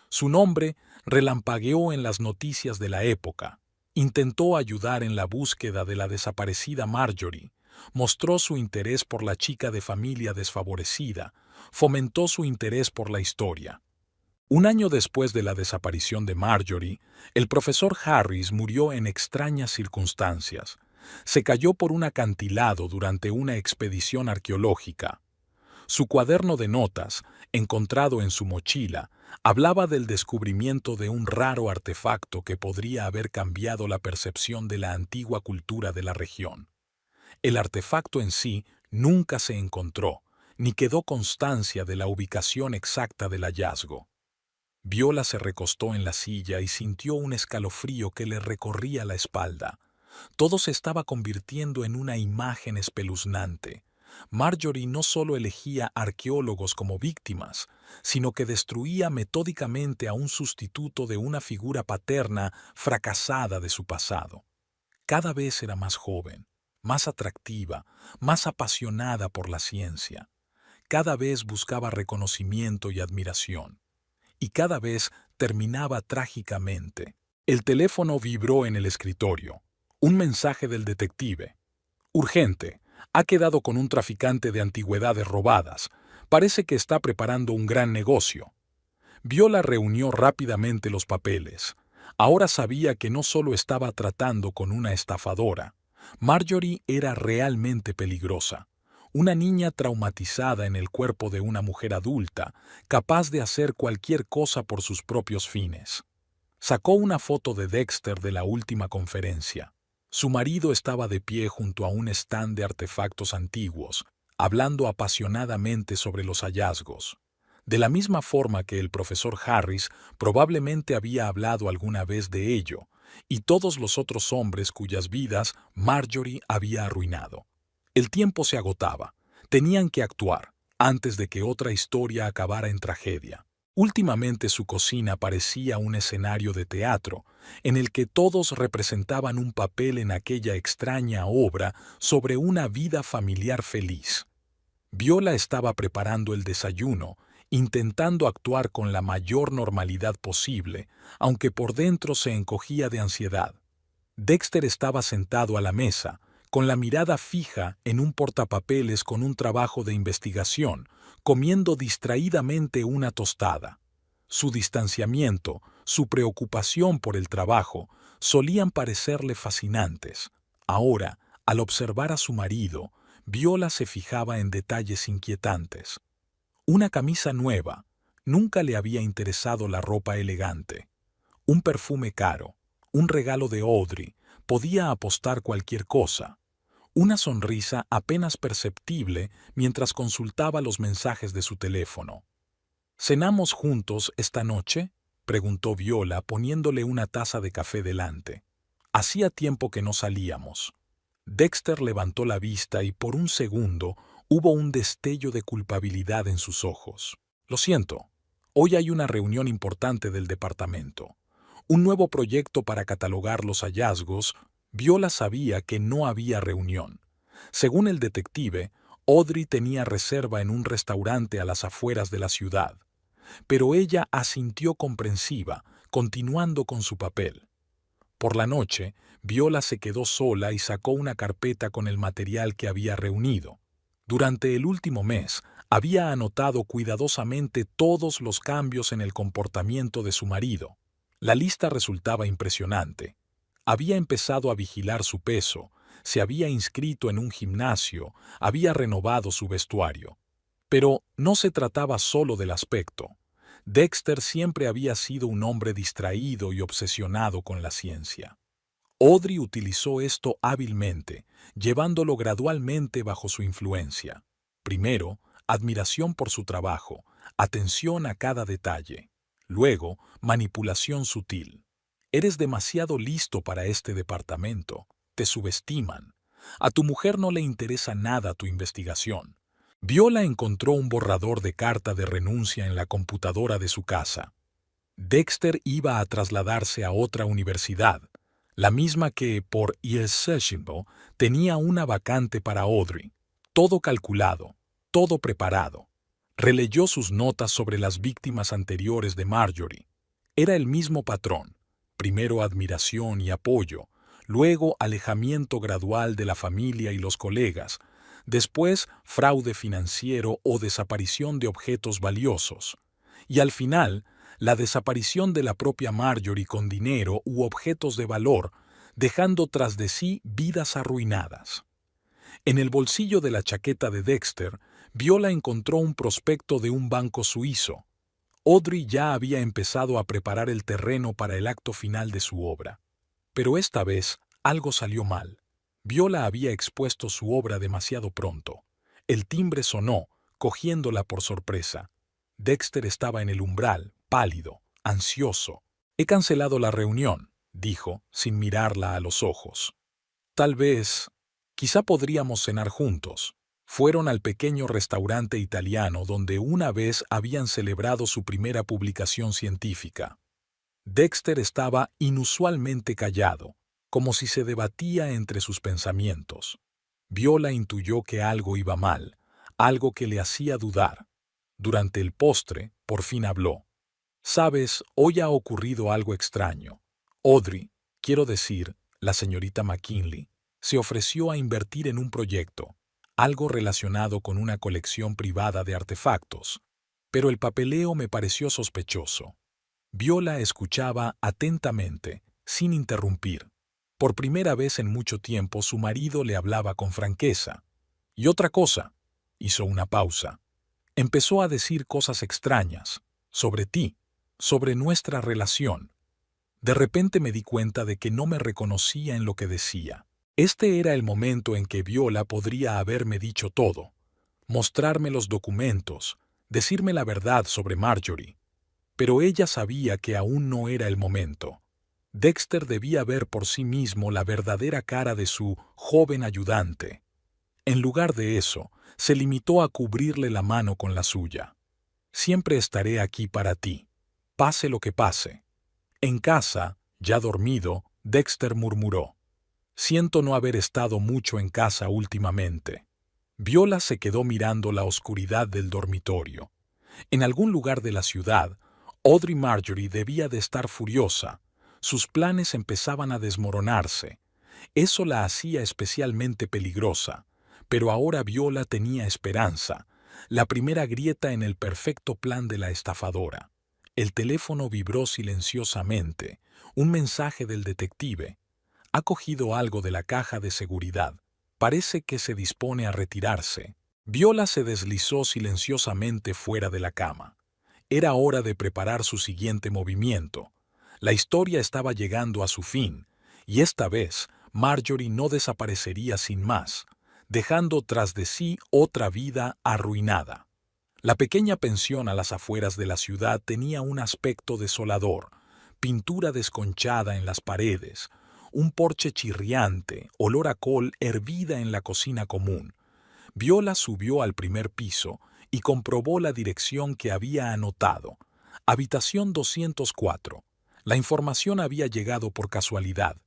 Speaker 1: Su nombre relampagueó en las noticias de la época. Intentó ayudar en la búsqueda de la desaparecida Marjorie, mostró su interés por la chica de familia desfavorecida, fomentó su interés por la historia. Un año después de la desaparición de Marjorie, el profesor Harris murió en extrañas circunstancias. Se cayó por un acantilado durante una expedición arqueológica. Su cuaderno de notas, encontrado en su mochila, hablaba del descubrimiento de un raro artefacto que podría haber cambiado la percepción de la antigua cultura de la región. El artefacto en sí nunca se encontró, ni quedó constancia de la ubicación exacta del hallazgo. Viola se recostó en la silla y sintió un escalofrío que le recorría la espalda. Todo se estaba convirtiendo en una imagen espeluznante. Marjorie no solo elegía arqueólogos como víctimas, sino que destruía metódicamente a un sustituto de una figura paterna fracasada de su pasado. Cada vez era más joven, más atractiva, más apasionada por la ciencia. Cada vez buscaba reconocimiento y admiración. Y cada vez terminaba trágicamente. El teléfono vibró en el escritorio. Un mensaje del detective. Urgente. Ha quedado con un traficante de antigüedades robadas. Parece que está preparando un gran negocio. Viola reunió rápidamente los papeles. Ahora sabía que no solo estaba tratando con una estafadora. Marjorie era realmente peligrosa. Una niña traumatizada en el cuerpo de una mujer adulta, capaz de hacer cualquier cosa por sus propios fines. Sacó una foto de Dexter de la última conferencia. Su marido estaba de pie junto a un stand de artefactos antiguos, hablando apasionadamente sobre los hallazgos. De la misma forma que el profesor Harris probablemente había hablado alguna vez de ello, y todos los otros hombres cuyas vidas Marjorie había arruinado. El tiempo se agotaba. Tenían que actuar, antes de que otra historia acabara en tragedia. Últimamente su cocina parecía un escenario de teatro, en el que todos representaban un papel en aquella extraña obra sobre una vida familiar feliz. Viola estaba preparando el desayuno, intentando actuar con la mayor normalidad posible, aunque por dentro se encogía de ansiedad. Dexter estaba sentado a la mesa, con la mirada fija en un portapapeles con un trabajo de investigación, comiendo distraídamente una tostada. Su distanciamiento, su preocupación por el trabajo, solían parecerle fascinantes. Ahora, al observar a su marido, Viola se fijaba en detalles inquietantes. Una camisa nueva. Nunca le había interesado la ropa elegante. Un perfume caro. Un regalo de Audrey. Podía apostar cualquier cosa. Una sonrisa apenas perceptible mientras consultaba los mensajes de su teléfono. ¿Cenamos juntos esta noche?, preguntó Viola poniéndole una taza de café delante. Hacía tiempo que no salíamos. Dexter levantó la vista y por un segundo hubo un destello de culpabilidad en sus ojos. Lo siento, hoy hay una reunión importante del departamento. Un nuevo proyecto para catalogar los hallazgos. Viola sabía que no había reunión. Según el detective, Audrey tenía reserva en un restaurante a las afueras de la ciudad. Pero ella asintió comprensiva, continuando con su papel. Por la noche, Viola se quedó sola y sacó una carpeta con el material que había reunido. Durante el último mes, había anotado cuidadosamente todos los cambios en el comportamiento de su marido. La lista resultaba impresionante. Había empezado a vigilar su peso, se había inscrito en un gimnasio, había renovado su vestuario. Pero no se trataba solo del aspecto. Dexter siempre había sido un hombre distraído y obsesionado con la ciencia. Audrey utilizó esto hábilmente, llevándolo gradualmente bajo su influencia. Primero, admiración por su trabajo, atención a cada detalle. Luego, manipulación sutil. Eres demasiado listo para este departamento. Te subestiman. A tu mujer no le interesa nada tu investigación. Viola encontró un borrador de carta de renuncia en la computadora de su casa. Dexter iba a trasladarse a otra universidad, la misma que, por irresistible, tenía una vacante para Audrey. Todo calculado, todo preparado. Releyó sus notas sobre las víctimas anteriores de Marjorie. Era el mismo patrón. Primero admiración y apoyo, luego alejamiento gradual de la familia y los colegas, después fraude financiero o desaparición de objetos valiosos, y al final, la desaparición de la propia Marjorie con dinero u objetos de valor, dejando tras de sí vidas arruinadas. En el bolsillo de la chaqueta de Dexter, Viola encontró un prospecto de un banco suizo. Audrey ya había empezado a preparar el terreno para el acto final de su obra. Pero esta vez algo salió mal. Viola había expuesto su obra demasiado pronto. El timbre sonó, cogiéndola por sorpresa. Dexter estaba en el umbral, pálido, ansioso. «He cancelado la reunión», dijo, sin mirarla a los ojos. Quizá podríamos cenar juntos. Fueron al pequeño restaurante italiano donde una vez habían celebrado su primera publicación científica. Dexter estaba inusualmente callado, como si se debatía entre sus pensamientos. Viola intuyó que algo iba mal, algo que le hacía dudar. Durante el postre, por fin habló. «Sabes, hoy ha ocurrido algo extraño. Audrey, quiero decir, la señorita McKinley, se ofreció a invertir en un proyecto, algo relacionado con una colección privada de artefactos, pero el papeleo me pareció sospechoso». Viola escuchaba atentamente, sin interrumpir. Por primera vez en mucho tiempo su marido le hablaba con franqueza. «Y otra cosa», hizo una pausa. «Empezó a decir cosas extrañas, sobre ti, sobre nuestra relación. De repente me di cuenta de que no me reconocía en lo que decía». Este era el momento en que Viola podría haberme dicho todo, mostrarme los documentos, decirme la verdad sobre Marjorie. Pero ella sabía que aún no era el momento. Dexter debía ver por sí mismo la verdadera cara de su joven ayudante. En lugar de eso, se limitó a cubrirle la mano con la suya. «Siempre estaré aquí para ti, pase lo que pase». En casa, ya dormido, Dexter murmuró: «Siento no haber estado mucho en casa últimamente». Viola se quedó mirando la oscuridad del dormitorio. En algún lugar de la ciudad, Audrey Marjorie debía de estar furiosa. Sus planes empezaban a desmoronarse. Eso la hacía especialmente peligrosa. Pero ahora Viola tenía esperanza, la primera grieta en el perfecto plan de la estafadora. El teléfono vibró silenciosamente. Un mensaje del detective. «Ha cogido algo de la caja de seguridad. Parece que se dispone a retirarse». Viola se deslizó silenciosamente fuera de la cama. Era hora de preparar su siguiente movimiento. La historia estaba llegando a su fin, y esta vez Marjorie no desaparecería sin más, dejando tras de sí otra vida arruinada. La pequeña pensión a las afueras de la ciudad tenía un aspecto desolador, pintura desconchada en las paredes, un porche chirriante, olor a col hervida en la cocina común. Viola subió al primer piso y comprobó la dirección que había anotado. Habitación 204. La información había llegado por casualidad.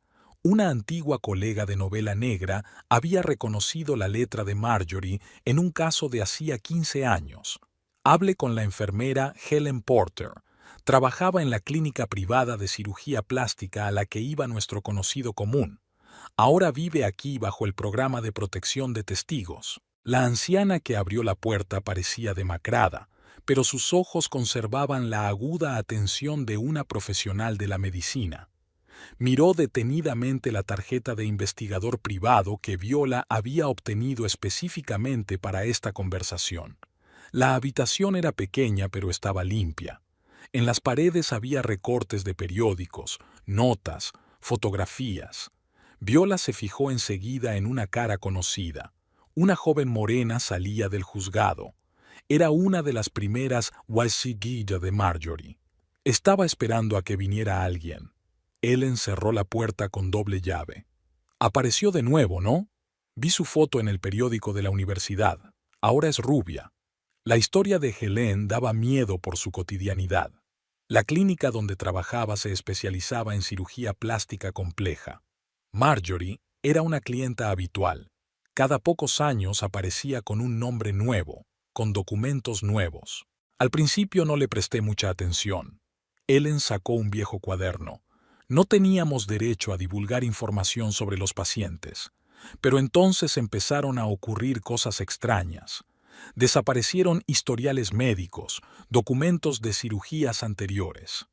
Speaker 1: Una antigua colega de novela negra había reconocido la letra de Marjorie en un caso de hacía 15 años. Hablé con la enfermera Helen Porter. Trabajaba en la clínica privada de cirugía plástica a la que iba nuestro conocido común. Ahora vive aquí bajo el programa de protección de testigos. La anciana que abrió la puerta parecía demacrada, pero sus ojos conservaban la aguda atención de una profesional de la medicina. Miró detenidamente la tarjeta de investigador privado que Viola había obtenido específicamente para esta conversación. La habitación era pequeña pero estaba limpia. En las paredes había recortes de periódicos, notas, fotografías. Viola se fijó enseguida en una cara conocida. Una joven morena salía del juzgado. Era una de las primeras Waisiguilla de Marjorie. Estaba esperando a que viniera alguien. Ellen cerró la puerta con doble llave. «Apareció de nuevo, ¿no? Vi su foto en el periódico de la universidad. Ahora es rubia». La historia de Helen daba miedo por su cotidianidad. La clínica donde trabajaba se especializaba en cirugía plástica compleja. Marjorie era una clienta habitual. Cada pocos años aparecía con un nombre nuevo, con documentos nuevos. Al principio no le presté mucha atención. Ellen sacó un viejo cuaderno. No teníamos derecho a divulgar información sobre los pacientes, pero entonces empezaron a ocurrir cosas extrañas. Desaparecieron historiales médicos, documentos de cirugías anteriores.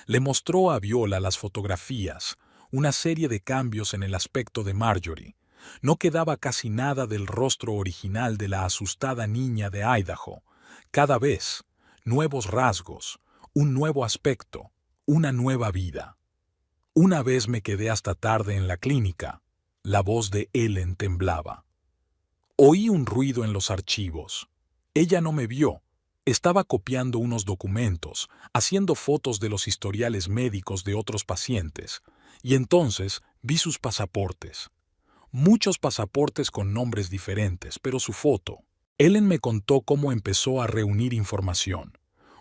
Speaker 1: Le mostró a Viola las fotografías, una serie de cambios en el aspecto de Marjorie. No quedaba casi nada del rostro original de la asustada niña de Idaho. Cada vez, nuevos rasgos, un nuevo aspecto, una nueva vida. Una vez me quedé hasta tarde en la clínica. La voz de Ellen temblaba. Oí un ruido en los archivos. Ella no me vio. Estaba copiando unos documentos, haciendo fotos de los historiales médicos de otros pacientes, y entonces vi sus pasaportes. Muchos pasaportes con nombres diferentes, pero su foto. Ellen me contó cómo empezó a reunir información,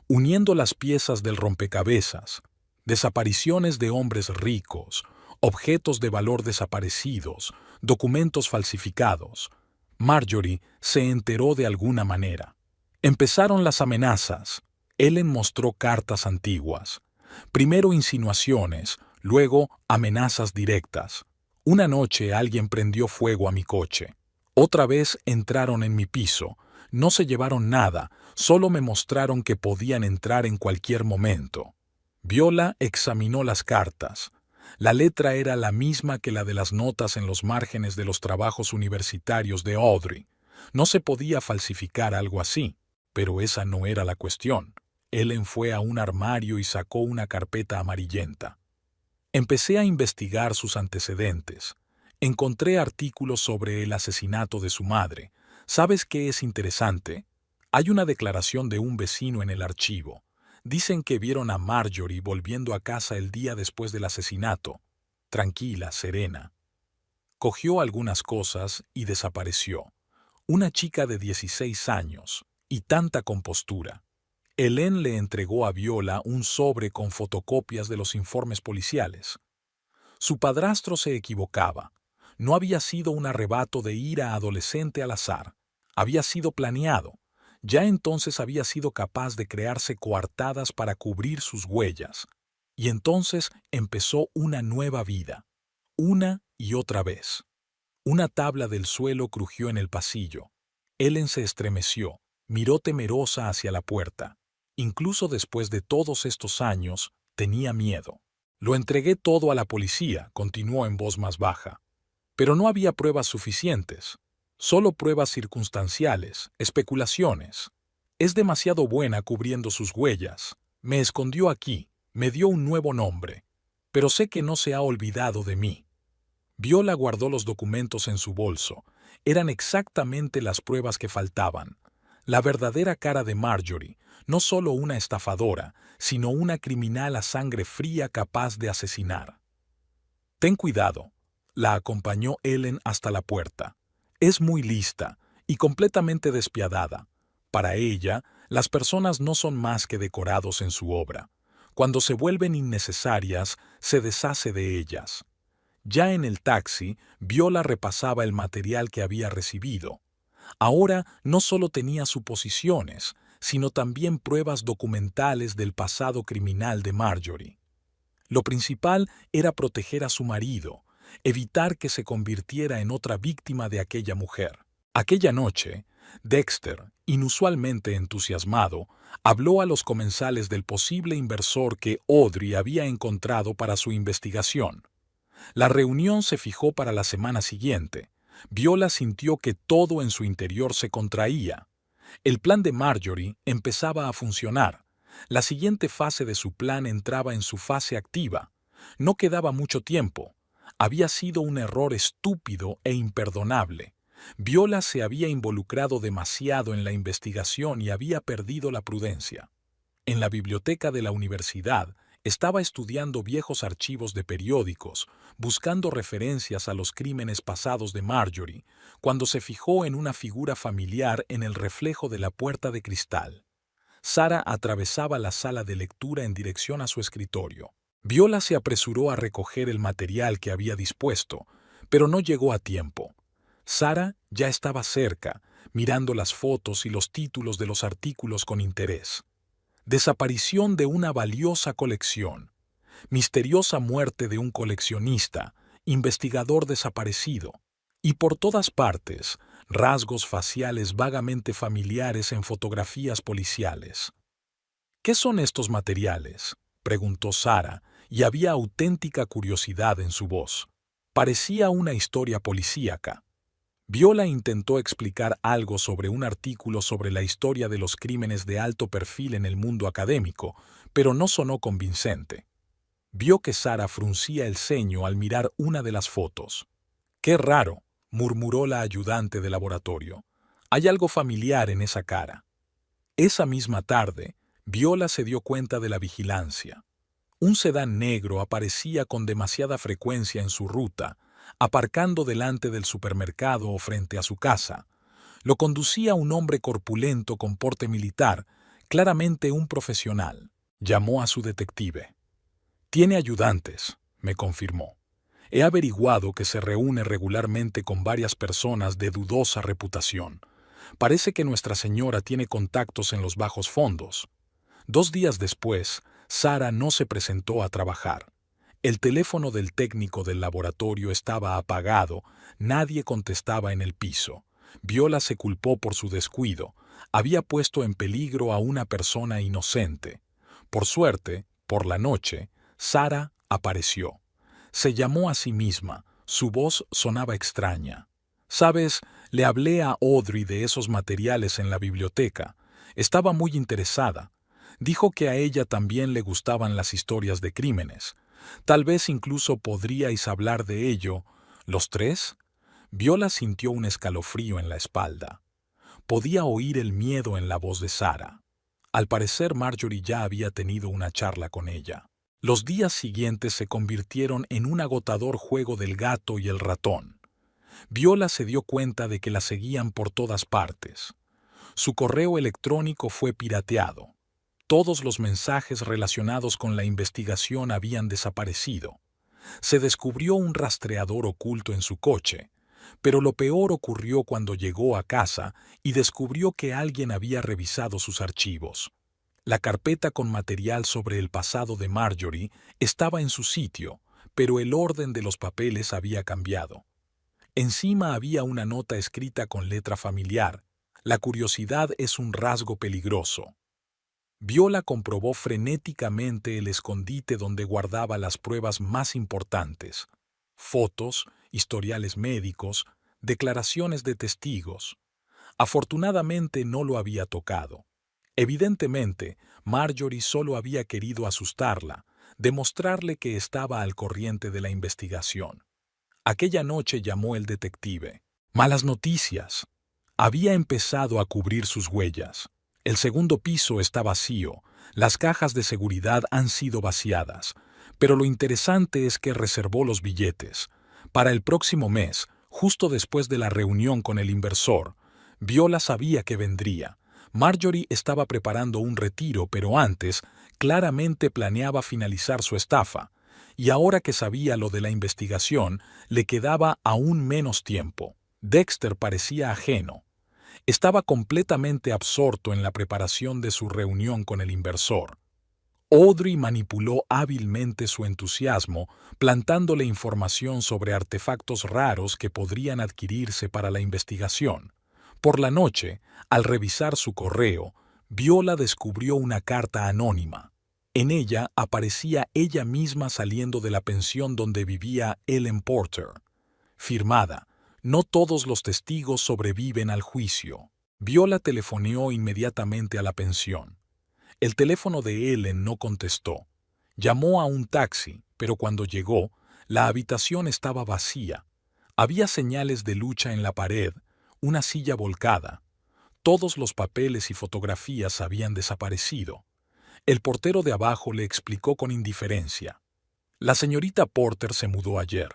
Speaker 1: uniendo las piezas del rompecabezas, desapariciones de hombres ricos, objetos de valor desaparecidos, documentos falsificados. Marjorie se enteró de alguna manera. Empezaron las amenazas. Ellen mostró cartas antiguas. Primero insinuaciones, luego amenazas directas. Una noche alguien prendió fuego a mi coche. Otra vez entraron en mi piso. No se llevaron nada, solo me mostraron que podían entrar en cualquier momento. Viola examinó las cartas. La letra era la misma que la de las notas en los márgenes de los trabajos universitarios de Audrey. No se podía falsificar algo así, pero esa no era la cuestión. Ellen fue a un armario y sacó una carpeta amarillenta. Empecé a investigar sus antecedentes. Encontré artículos sobre el asesinato de su madre. ¿Sabes qué es interesante? Hay una declaración de un vecino en el archivo. Dicen que vieron a Marjorie volviendo a casa el día después del asesinato. Tranquila, serena. Cogió algunas cosas y desapareció. Una chica de 16 años, y tanta compostura. Ellen le entregó a Viola un sobre con fotocopias de los informes policiales. Su padrastro se equivocaba. No había sido un arrebato de ira adolescente al azar. Había sido planeado. Ya entonces había sido capaz de crearse coartadas para cubrir sus huellas. Y entonces empezó una nueva vida. Una y otra vez. Una tabla del suelo crujió en el pasillo. Ellen se estremeció, miró temerosa hacia la puerta. Incluso después de todos estos años, tenía miedo. Lo entregué todo a la policía, continuó en voz más baja. Pero no había pruebas suficientes. Solo pruebas circunstanciales, especulaciones. Es demasiado buena cubriendo sus huellas. Me escondió aquí, me dio un nuevo nombre. Pero sé que no se ha olvidado de mí. Viola guardó los documentos en su bolso. Eran exactamente las pruebas que faltaban. La verdadera cara de Marjorie, no solo una estafadora, sino una criminal a sangre fría capaz de asesinar. Ten cuidado. La acompañó Ellen hasta la puerta. Es muy lista y completamente despiadada. Para ella, las personas no son más que decorados en su obra. Cuando se vuelven innecesarias, se deshace de ellas. Ya en el taxi, Viola repasaba el material que había recibido. Ahora no solo tenía suposiciones, sino también pruebas documentales del pasado criminal de Marjorie. Lo principal era proteger a su marido, evitar que se convirtiera en otra víctima de aquella mujer. Aquella noche, Dexter, inusualmente entusiasmado, habló a los comensales del posible inversor que Audrey había encontrado para su investigación. La reunión se fijó para la semana siguiente. Viola sintió que todo en su interior se contraía. El plan de Marjorie empezaba a funcionar. La siguiente fase de su plan entraba en su fase activa. No quedaba mucho tiempo. Había sido un error estúpido e imperdonable. Viola se había involucrado demasiado en la investigación y había perdido la prudencia. En la biblioteca de la universidad, estaba estudiando viejos archivos de periódicos, buscando referencias a los crímenes pasados de Marjorie, cuando se fijó en una figura familiar en el reflejo de la puerta de cristal. Sara atravesaba la sala de lectura en dirección a su escritorio. Viola se apresuró a recoger el material que había dispuesto, pero no llegó a tiempo. Sara ya estaba cerca, mirando las fotos y los títulos de los artículos con interés. Desaparición de una valiosa colección. Misteriosa muerte de un coleccionista, investigador desaparecido. Y por todas partes, rasgos faciales vagamente familiares en fotografías policiales. ¿Qué son estos materiales?, preguntó Sara, y había auténtica curiosidad en su voz. Parecía una historia policíaca. Viola intentó explicar algo sobre un artículo sobre la historia de los crímenes de alto perfil en el mundo académico, pero no sonó convincente. Vio que Sara fruncía el ceño al mirar una de las fotos. «Qué raro», murmuró la ayudante de laboratorio. «Hay algo familiar en esa cara». Esa misma tarde, Viola se dio cuenta de la vigilancia. Un sedán negro aparecía con demasiada frecuencia en su ruta, aparcando delante del supermercado o frente a su casa. Lo conducía un hombre corpulento con porte militar, claramente un profesional. Llamó a su detective. «Tiene ayudantes», me confirmó. «He averiguado que se reúne regularmente con varias personas de dudosa reputación. Parece que Nuestra Señora tiene contactos en los bajos fondos». 2 días después, Sara no se presentó a trabajar. El teléfono del técnico del laboratorio estaba apagado, nadie contestaba en el piso. Viola se culpó por su descuido. Había puesto en peligro a una persona inocente. Por suerte, por la noche, Sara apareció. Se llamó a sí misma. Su voz sonaba extraña. «Sabes, le hablé a Audrey de esos materiales en la biblioteca. Estaba muy interesada. Dijo que a ella también le gustaban las historias de crímenes. Tal vez incluso podríais hablar de ello, ¿los tres?». Viola sintió un escalofrío en la espalda. Podía oír el miedo en la voz de Sara. Al parecer Marjorie ya había tenido una charla con ella. Los días siguientes se convirtieron en un agotador juego del gato y el ratón. Viola se dio cuenta de que la seguían por todas partes. Su correo electrónico fue pirateado. Todos los mensajes relacionados con la investigación habían desaparecido. Se descubrió un rastreador oculto en su coche, pero lo peor ocurrió cuando llegó a casa y descubrió que alguien había revisado sus archivos. La carpeta con material sobre el pasado de Marjorie estaba en su sitio, pero el orden de los papeles había cambiado. Encima había una nota escrita con letra familiar: «La curiosidad es un rasgo peligroso». Viola comprobó frenéticamente el escondite donde guardaba las pruebas más importantes: fotos, historiales médicos, declaraciones de testigos. Afortunadamente no lo había tocado. Evidentemente, Marjorie solo había querido asustarla, demostrarle que estaba al corriente de la investigación. Aquella noche llamó el detective. Malas noticias. Había empezado a cubrir sus huellas. El segundo piso está vacío, las cajas de seguridad han sido vaciadas, pero lo interesante es que reservó los billetes. Para el próximo mes, justo después de la reunión con el inversor, Viola sabía que vendría. Marjorie estaba preparando un retiro, pero antes, claramente planeaba finalizar su estafa, y ahora que sabía lo de la investigación, le quedaba aún menos tiempo. Dexter parecía ajeno. Estaba completamente absorto en la preparación de su reunión con el inversor. Audrey manipuló hábilmente su entusiasmo, plantándole información sobre artefactos raros que podrían adquirirse para la investigación. Por la noche, al revisar su correo, Viola descubrió una carta anónima. En ella aparecía ella misma saliendo de la pensión donde vivía Ellen Porter. Firmada: «No todos los testigos sobreviven al juicio». Viola telefoneó inmediatamente a la pensión. El teléfono de Ellen no contestó. Llamó a un taxi, pero cuando llegó, la habitación estaba vacía. Había señales de lucha en la pared, una silla volcada. Todos los papeles y fotografías habían desaparecido. El portero de abajo le explicó con indiferencia: «La señorita Porter se mudó ayer.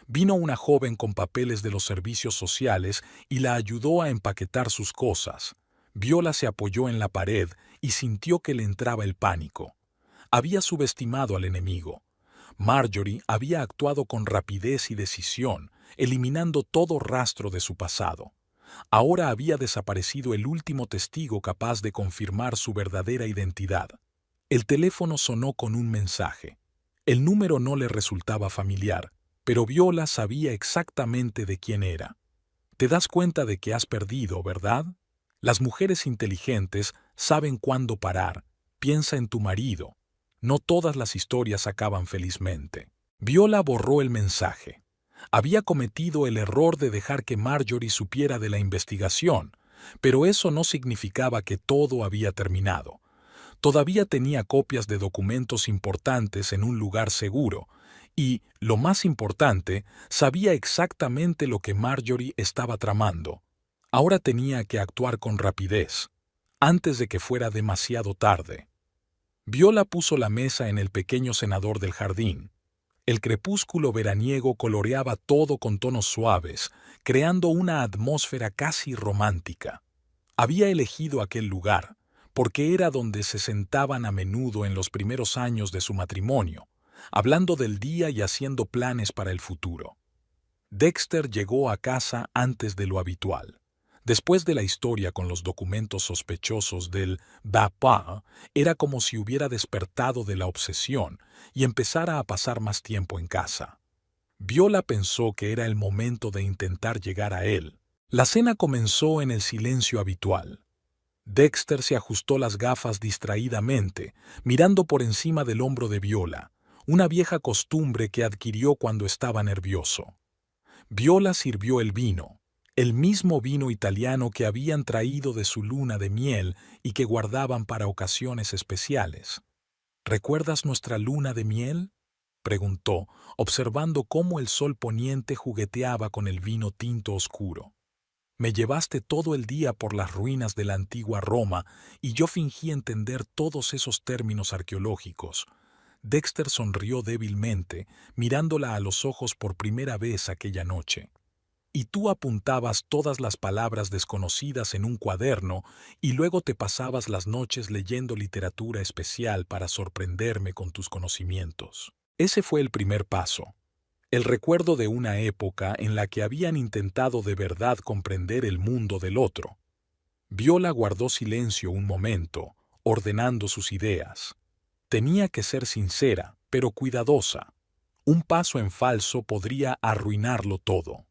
Speaker 1: Vino una joven con papeles de los servicios sociales y la ayudó a empaquetar sus cosas. Viola se apoyó en la pared y sintió que le entraba el pánico. Había subestimado al enemigo. Marjorie había actuado con rapidez y decisión, eliminando todo rastro de su pasado. Ahora había desaparecido el último testigo capaz de confirmar su verdadera identidad. El teléfono sonó con un mensaje. El número no le resultaba familiar, pero Viola sabía exactamente de quién era. Te das cuenta de que has perdido, ¿verdad? Las mujeres inteligentes saben cuándo parar. Piensa en tu marido. No todas las historias acaban felizmente. Viola borró el mensaje. Había cometido el error de dejar que Marjorie supiera de la investigación, pero eso no significaba que todo había terminado. Todavía tenía copias de documentos importantes en un lugar seguro, y, lo más importante, sabía exactamente lo que Marjorie estaba tramando. Ahora tenía que actuar con rapidez, antes de que fuera demasiado tarde. Viola puso la mesa en el pequeño cenador del jardín. El crepúsculo veraniego coloreaba todo con tonos suaves, creando una atmósfera casi romántica. Había elegido aquel lugar, porque era donde se sentaban a menudo en los primeros años de su matrimonio, hablando del día y haciendo planes para el futuro. Dexter llegó a casa antes de lo habitual. Después de la historia con los documentos sospechosos del Bappa, era como si hubiera despertado de la obsesión y empezara a pasar más tiempo en casa. Viola pensó que era el momento de intentar llegar a él. La cena comenzó en el silencio habitual. Dexter se ajustó las gafas distraídamente, mirando por encima del hombro de Viola, una vieja costumbre que adquirió cuando estaba nervioso. Viola sirvió el vino, el mismo vino italiano que habían traído de su luna de miel y que guardaban para ocasiones especiales. ¿Recuerdas nuestra luna de miel?, preguntó, observando cómo el sol poniente jugueteaba con el vino tinto oscuro. Me llevaste todo el día por las ruinas de la antigua Roma y yo fingí entender todos esos términos arqueológicos. Dexter sonrió débilmente, mirándola a los ojos por primera vez aquella noche. Y tú apuntabas todas las palabras desconocidas en un cuaderno y luego te pasabas las noches leyendo literatura especial para sorprenderme con tus conocimientos. Ese fue el primer paso. El recuerdo de una época en la que habían intentado de verdad comprender el mundo del otro. Viola guardó silencio un momento, ordenando sus ideas. Tenía que ser sincera, pero cuidadosa. Un paso en falso podría arruinarlo todo.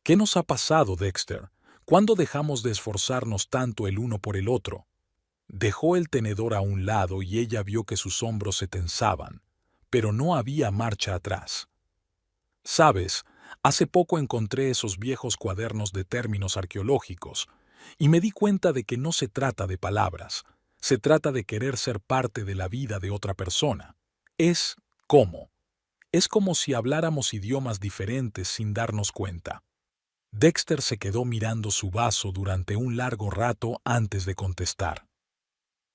Speaker 1: ¿Qué nos ha pasado, Dexter? ¿Cuándo dejamos de esforzarnos tanto el uno por el otro? Dejó el tenedor a un lado y ella vio que sus hombros se tensaban, pero no había marcha atrás. Sabes, hace poco encontré esos viejos cuadernos de términos arqueológicos y me di cuenta de que no se trata de palabras, se trata de querer ser parte de la vida de otra persona. Es como. Es como si habláramos idiomas diferentes sin darnos cuenta. Dexter se quedó mirando su vaso durante un largo rato antes de contestar.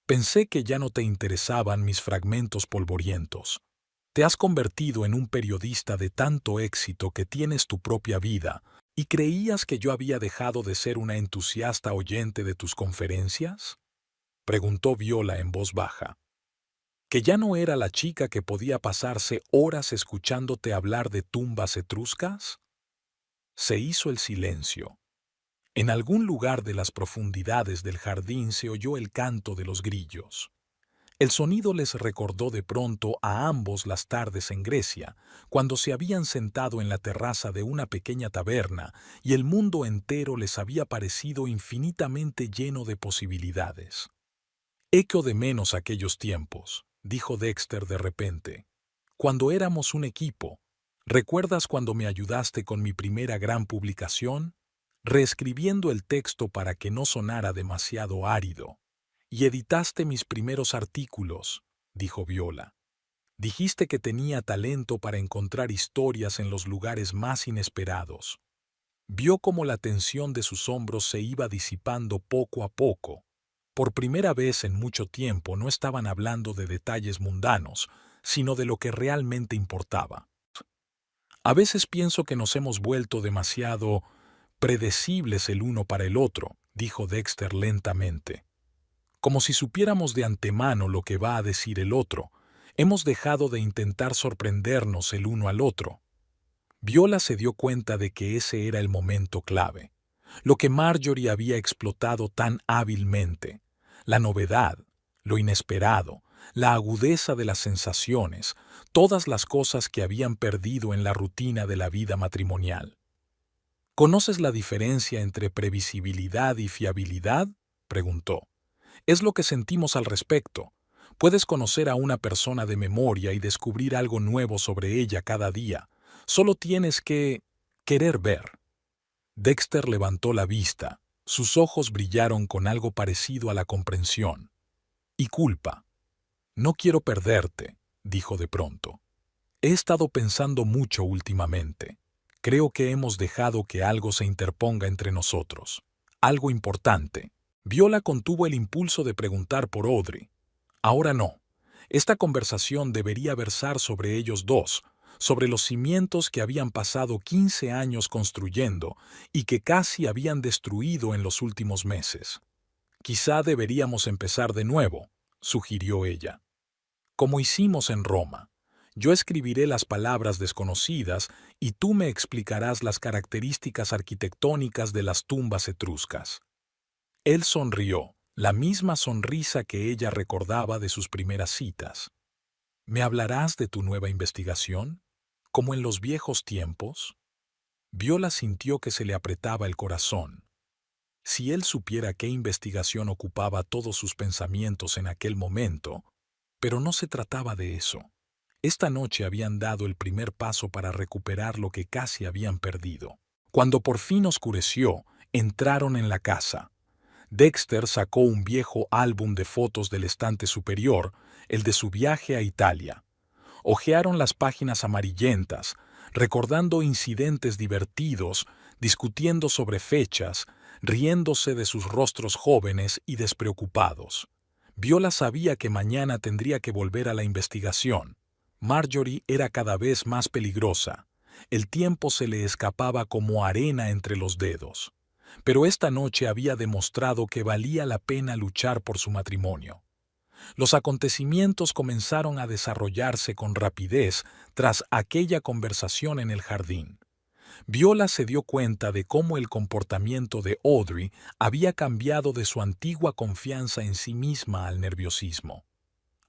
Speaker 1: Pensé que ya no te interesaban mis fragmentos polvorientos. Te has convertido en un periodista de tanto éxito que tienes tu propia vida, ¿y creías que yo había dejado de ser una entusiasta oyente de tus conferencias?, preguntó Viola en voz baja. ¿Que ya no era la chica que podía pasarse horas escuchándote hablar de tumbas etruscas? Se hizo el silencio. En algún lugar de las profundidades del jardín se oyó el canto de los grillos. El sonido les recordó de pronto a ambos las tardes en Grecia, cuando se habían sentado en la terraza de una pequeña taberna y el mundo entero les había parecido infinitamente lleno de posibilidades. «Echo de menos aquellos tiempos», dijo Dexter de repente. «Cuando éramos un equipo. ¿Recuerdas cuando me ayudaste con mi primera gran publicación? Reescribiendo el texto para que no sonara demasiado árido. Y editaste mis primeros artículos», dijo Viola. «Dijiste que tenía talento para encontrar historias en los lugares más inesperados». Vio cómo la tensión de sus hombros se iba disipando poco a poco. Por primera vez en mucho tiempo no estaban hablando de detalles mundanos, sino de lo que realmente importaba. A veces pienso que nos hemos vuelto demasiado predecibles el uno para el otro, dijo Dexter lentamente. Como si supiéramos de antemano lo que va a decir el otro, hemos dejado de intentar sorprendernos el uno al otro. Viola se dio cuenta de que ese era el momento clave, lo que Marjorie había explotado tan hábilmente, la novedad, lo inesperado, la agudeza de las sensaciones, todas las cosas que habían perdido en la rutina de la vida matrimonial. ¿Conoces la diferencia entre previsibilidad y fiabilidad?, preguntó. Es lo que sentimos al respecto. Puedes conocer a una persona de memoria y descubrir algo nuevo sobre ella cada día. Solo tienes que querer ver. Dexter levantó la vista. Sus ojos brillaron con algo parecido a la comprensión. Y culpa. No quiero perderte, dijo de pronto. He estado pensando mucho últimamente. Creo que hemos dejado que algo se interponga entre nosotros. Algo importante. Viola contuvo el impulso de preguntar por Audrey. Ahora no. Esta conversación debería versar sobre ellos dos, sobre los cimientos que habían pasado 15 años construyendo y que casi habían destruido en los últimos meses. Quizá deberíamos empezar de nuevo, sugirió ella. Como hicimos en Roma. Yo escribiré las palabras desconocidas y tú me explicarás las características arquitectónicas de las tumbas etruscas. Él sonrió, la misma sonrisa que ella recordaba de sus primeras citas. ¿Me hablarás de tu nueva investigación? ¿Como en los viejos tiempos? Viola sintió que se le apretaba el corazón. Si él supiera qué investigación ocupaba todos sus pensamientos en aquel momento, pero no se trataba de eso. Esta noche habían dado el primer paso para recuperar lo que casi habían perdido. Cuando por fin oscureció, entraron en la casa. Dexter sacó un viejo álbum de fotos del estante superior, el de su viaje a Italia. Hojearon las páginas amarillentas, recordando incidentes divertidos, discutiendo sobre fechas, riéndose de sus rostros jóvenes y despreocupados. Viola sabía que mañana tendría que volver a la investigación. Marjorie era cada vez más peligrosa. El tiempo se le escapaba como arena entre los dedos. Pero esta noche había demostrado que valía la pena luchar por su matrimonio. Los acontecimientos comenzaron a desarrollarse con rapidez tras aquella conversación en el jardín. Viola se dio cuenta de cómo el comportamiento de Audrey había cambiado de su antigua confianza en sí misma al nerviosismo.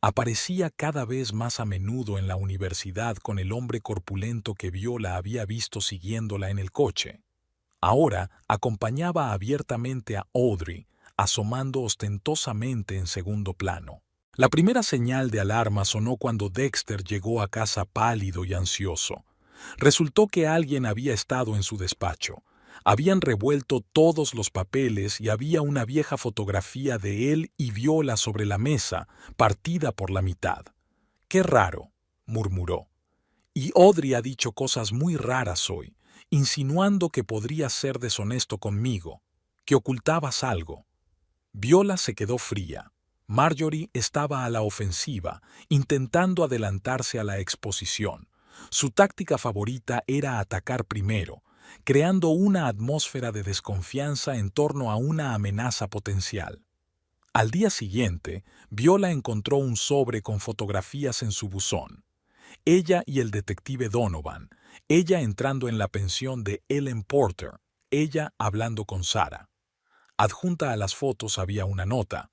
Speaker 1: Aparecía cada vez más a menudo en la universidad con el hombre corpulento que Viola había visto siguiéndola en el coche. Ahora acompañaba abiertamente a Audrey, asomando ostentosamente en segundo plano. La primera señal de alarma sonó cuando Dexter llegó a casa pálido y ansioso. Resultó que alguien había estado en su despacho. Habían revuelto todos los papeles y había una vieja fotografía de él y Viola sobre la mesa, partida por la mitad. «Qué raro», murmuró. «Y Audrey ha dicho cosas muy raras hoy, insinuando que podrías ser deshonesto conmigo, que ocultabas algo». Viola se quedó fría. Marjorie estaba a la ofensiva, intentando adelantarse a la exposición. Su táctica favorita era atacar primero, creando una atmósfera de desconfianza en torno a una amenaza potencial. Al día siguiente, Viola encontró un sobre con fotografías en su buzón. Ella y el detective Donovan, ella entrando en la pensión de Ellen Porter, ella hablando con Sarah. Adjunta a las fotos había una nota.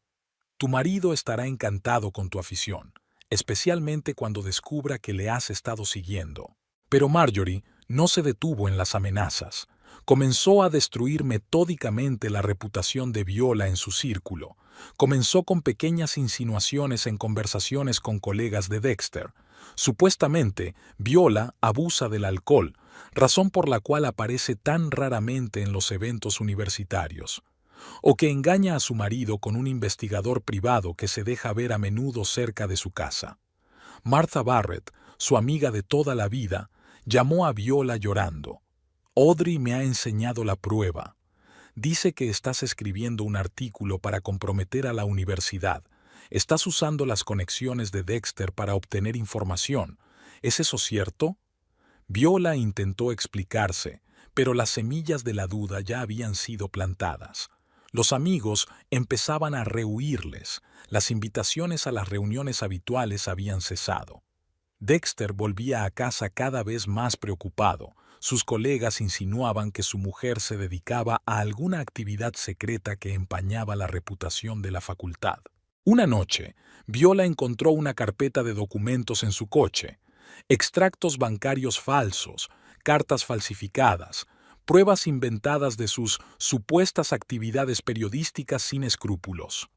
Speaker 1: Tu marido estará encantado con tu afición, especialmente cuando descubra que le has estado siguiendo. Pero Marjorie no se detuvo en las amenazas. Comenzó a destruir metódicamente la reputación de Viola en su círculo. Comenzó con pequeñas insinuaciones en conversaciones con colegas de Dexter. Supuestamente, Viola abusa del alcohol, razón por la cual aparece tan raramente en los eventos universitarios. O que engaña a su marido con un investigador privado que se deja ver a menudo cerca de su casa. Martha Barrett, su amiga de toda la vida, llamó a Viola llorando. Audrey me ha enseñado la prueba. Dice que estás escribiendo un artículo para comprometer a la universidad. Estás usando las conexiones de Dexter para obtener información. ¿Es eso cierto? Viola intentó explicarse, pero las semillas de la duda ya habían sido plantadas. Los amigos empezaban a rehuirles. Las invitaciones a las reuniones habituales habían cesado. Dexter volvía a casa cada vez más preocupado. Sus colegas insinuaban que su mujer se dedicaba a alguna actividad secreta que empañaba la reputación de la facultad. Una noche, Viola encontró una carpeta de documentos en su coche. Extractos bancarios falsos, cartas falsificadas, pruebas inventadas de sus supuestas actividades periodísticas sin escrúpulos.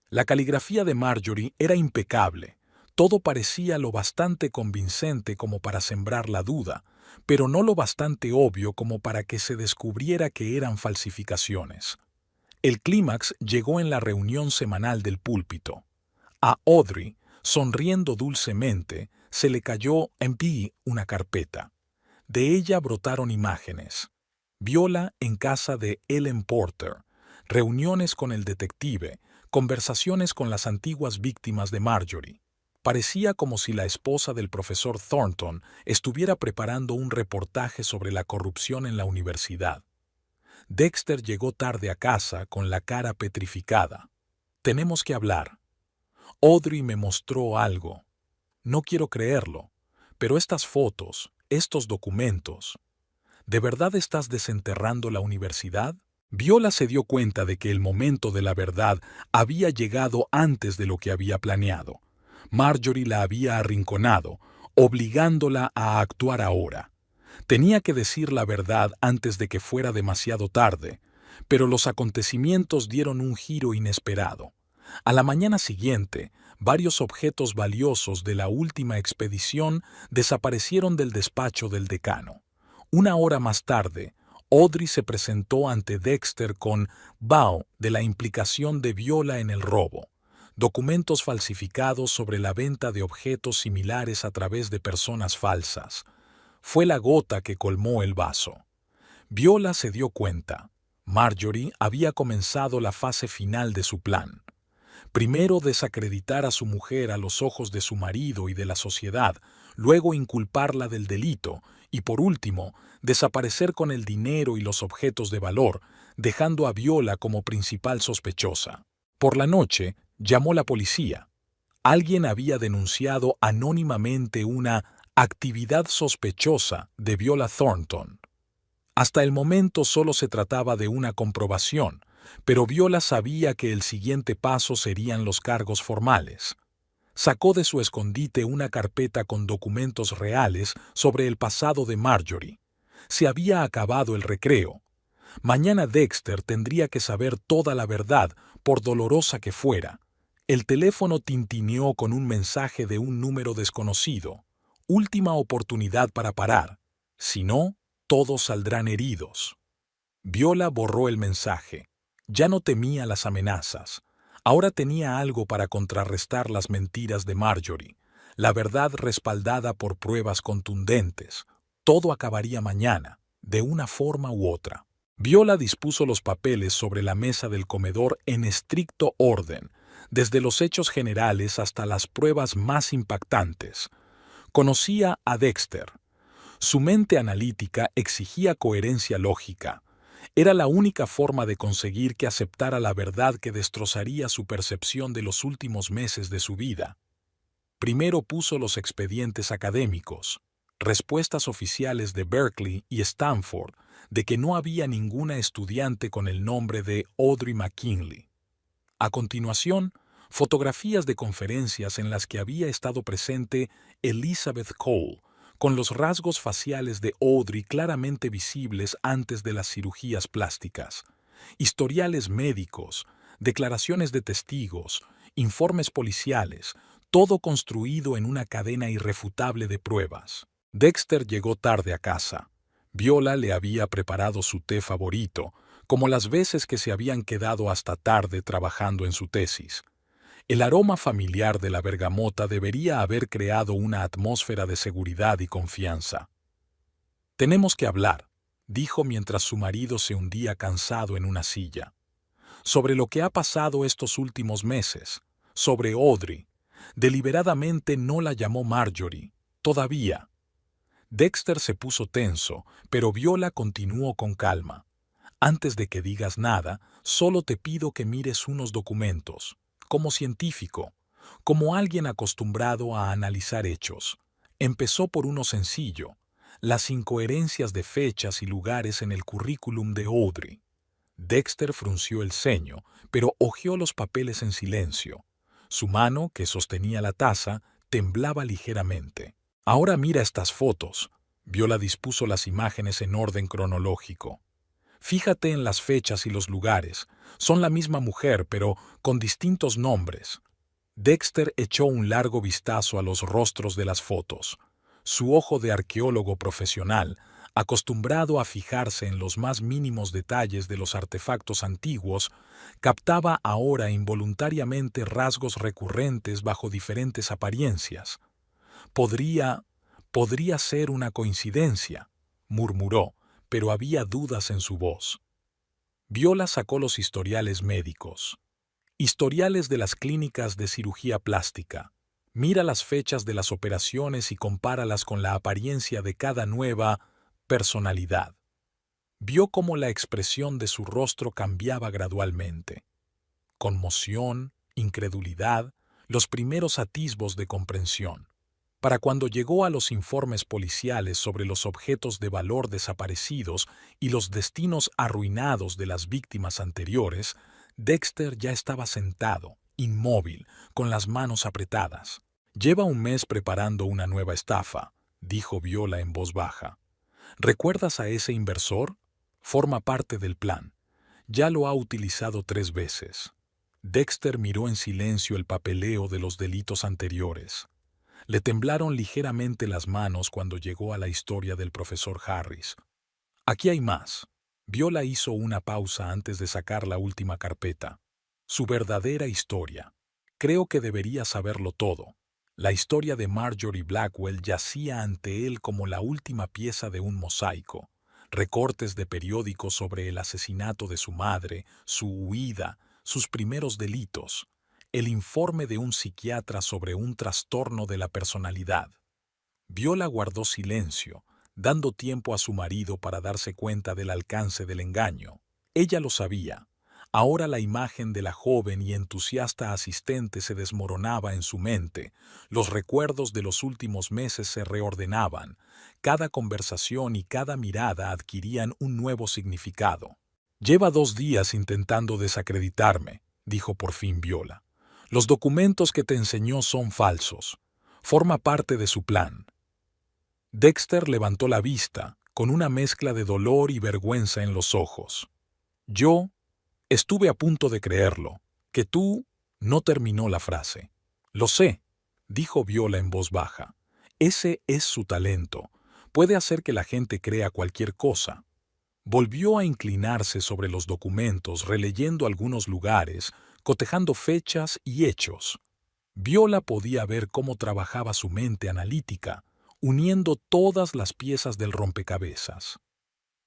Speaker 1: La caligrafía de Marjorie era impecable. Todo parecía lo bastante convincente como para sembrar la duda, pero no lo bastante obvio como para que se descubriera que eran falsificaciones. El clímax llegó en la reunión semanal del púlpito. A Audrey, sonriendo dulcemente, se le cayó en pie una carpeta. De ella brotaron imágenes. Viola en casa de Ellen Porter, reuniones con el detective, conversaciones con las antiguas víctimas de Marjorie. Parecía como si la esposa del profesor Thornton estuviera preparando un reportaje sobre la corrupción en la universidad. Dexter llegó tarde a casa con la cara petrificada. «Tenemos que hablar. Audrey me mostró algo. No quiero creerlo, pero estas fotos, estos documentos. ¿De verdad estás desenterrando la universidad?» Viola se dio cuenta de que el momento de la verdad había llegado antes de lo que había planeado. Marjorie la había arrinconado, obligándola a actuar ahora. Tenía que decir la verdad antes de que fuera demasiado tarde, pero los acontecimientos dieron un giro inesperado. A la mañana siguiente, varios objetos valiosos de la última expedición desaparecieron del despacho del decano. Una hora más tarde, Audrey se presentó ante Dexter con bao de la implicación de Viola en el robo, documentos falsificados sobre la venta de objetos similares a través de personas falsas. Fue la gota que colmó el vaso. Viola se dio cuenta. Marjorie había comenzado la fase final de su plan. Primero desacreditar a su mujer a los ojos de su marido y de la sociedad, luego inculparla del delito y, por último, desaparecer con el dinero y los objetos de valor, dejando a Viola como principal sospechosa. Por la noche, llamó la policía. Alguien había denunciado anónimamente una actividad sospechosa de Viola Thornton. Hasta el momento solo se trataba de una comprobación, pero Viola sabía que el siguiente paso serían los cargos formales. Sacó de su escondite una carpeta con documentos reales sobre el pasado de Marjorie. Se había acabado el recreo. Mañana Dexter tendría que saber toda la verdad, por dolorosa que fuera. El teléfono tintineó con un mensaje de un número desconocido. Última oportunidad para parar. Si no, todos saldrán heridos. Viola borró el mensaje. Ya no temía las amenazas. Ahora tenía algo para contrarrestar las mentiras de Marjorie. La verdad respaldada por pruebas contundentes. Todo acabaría mañana, de una forma u otra. Viola dispuso los papeles sobre la mesa del comedor en estricto orden, desde los hechos generales hasta las pruebas más impactantes. Conocía a Dexter. Su mente analítica exigía coherencia lógica. Era la única forma de conseguir que aceptara la verdad que destrozaría su percepción de los últimos meses de su vida. Primero puso los expedientes académicos, respuestas oficiales de Berkeley y Stanford de que no había ninguna estudiante con el nombre de Audrey McKinley. A continuación, fotografías de conferencias en las que había estado presente Elizabeth Cole, con los rasgos faciales de Audrey claramente visibles antes de las cirugías plásticas, historiales médicos, declaraciones de testigos, informes policiales, todo construido en una cadena irrefutable de pruebas. Dexter llegó tarde a casa. Viola le había preparado su té favorito, como las veces que se habían quedado hasta tarde trabajando en su tesis. El aroma familiar de la bergamota debería haber creado una atmósfera de seguridad y confianza. «Tenemos que hablar», dijo mientras su marido se hundía cansado en una silla. «Sobre lo que ha pasado estos últimos meses, sobre Audrey. Deliberadamente no la llamó Marjorie, todavía». Dexter se puso tenso, pero Viola continuó con calma. Antes de que digas nada, solo te pido que mires unos documentos, como científico, como alguien acostumbrado a analizar hechos. Empezó por uno sencillo, las incoherencias de fechas y lugares en el currículum de Audrey. Dexter frunció el ceño, pero hojeó los papeles en silencio. Su mano, que sostenía la taza, temblaba ligeramente. Ahora mira estas fotos. Viola dispuso las imágenes en orden cronológico. Fíjate en las fechas y los lugares. Son la misma mujer, pero con distintos nombres. Dexter echó un largo vistazo a los rostros de las fotos. Su ojo de arqueólogo profesional, acostumbrado a fijarse en los más mínimos detalles de los artefactos antiguos, captaba ahora involuntariamente rasgos recurrentes bajo diferentes apariencias. Podría ser una coincidencia, murmuró, pero había dudas en su voz. Viola sacó los historiales médicos. Historiales de las clínicas de cirugía plástica. Mira las fechas de las operaciones y compáralas con la apariencia de cada nueva personalidad. Vio cómo la expresión de su rostro cambiaba gradualmente. Conmoción, incredulidad, los primeros atisbos de comprensión. Para cuando llegó a los informes policiales sobre los objetos de valor desaparecidos y los destinos arruinados de las víctimas anteriores, Dexter ya estaba sentado, inmóvil, con las manos apretadas. «Lleva un mes preparando una nueva estafa», dijo Viola en voz baja. «¿Recuerdas a ese inversor? Forma parte del plan. Ya lo ha utilizado 3 veces». Dexter miró en silencio el papeleo de los delitos anteriores. Le temblaron ligeramente las manos cuando llegó a la historia del profesor Harris. «Aquí hay más». Viola hizo una pausa antes de sacar la última carpeta. Su verdadera historia. Creo que debería saberlo todo. La historia de Marjorie Blackwell yacía ante él como la última pieza de un mosaico. Recortes de periódicos sobre el asesinato de su madre, su huida, sus primeros delitos. El informe de un psiquiatra sobre un trastorno de la personalidad. Viola guardó silencio, dando tiempo a su marido para darse cuenta del alcance del engaño. Ella lo sabía. Ahora la imagen de la joven y entusiasta asistente se desmoronaba en su mente. Los recuerdos de los últimos meses se reordenaban. Cada conversación y cada mirada adquirían un nuevo significado. «Lleva 2 días intentando desacreditarme», dijo por fin Viola. «Los documentos que te enseñó son falsos. Forma parte de su plan». Dexter levantó la vista, con una mezcla de dolor y vergüenza en los ojos. «Yo estuve a punto de creerlo, que tú...» No terminó la frase. «Lo sé», dijo Viola en voz baja. «Ese es su talento. Puede hacer que la gente crea cualquier cosa». Volvió a inclinarse sobre los documentos, releyendo algunos lugares, cotejando fechas y hechos. Viola podía ver cómo trabajaba su mente analítica, uniendo todas las piezas del rompecabezas.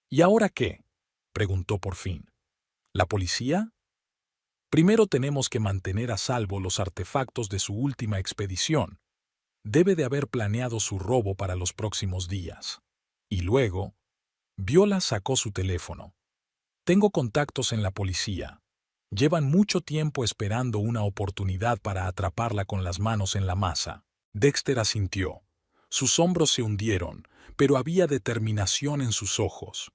Speaker 1: «¿Y ahora qué?», preguntó por fin. «¿La policía? Primero tenemos que mantener a salvo los artefactos de su última expedición. Debe de haber planeado su robo para los próximos días. Y luego...». Viola sacó su teléfono. «Tengo contactos en la policía. Llevan mucho tiempo esperando una oportunidad para atraparla con las manos en la masa». Dexter asintió. Sus hombros se hundieron, pero había determinación en sus ojos.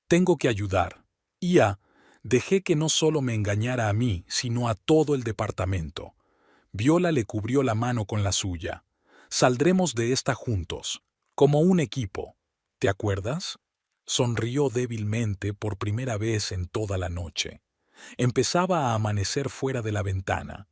Speaker 1: «Tengo que ayudar. Dejé que no solo me engañara a mí, sino a todo el departamento». Viola le cubrió la mano con la suya. «Saldremos de esta juntos, como un equipo. ¿Te acuerdas?». Sonrió débilmente por primera vez en toda la noche. Empezaba a amanecer fuera de la ventana.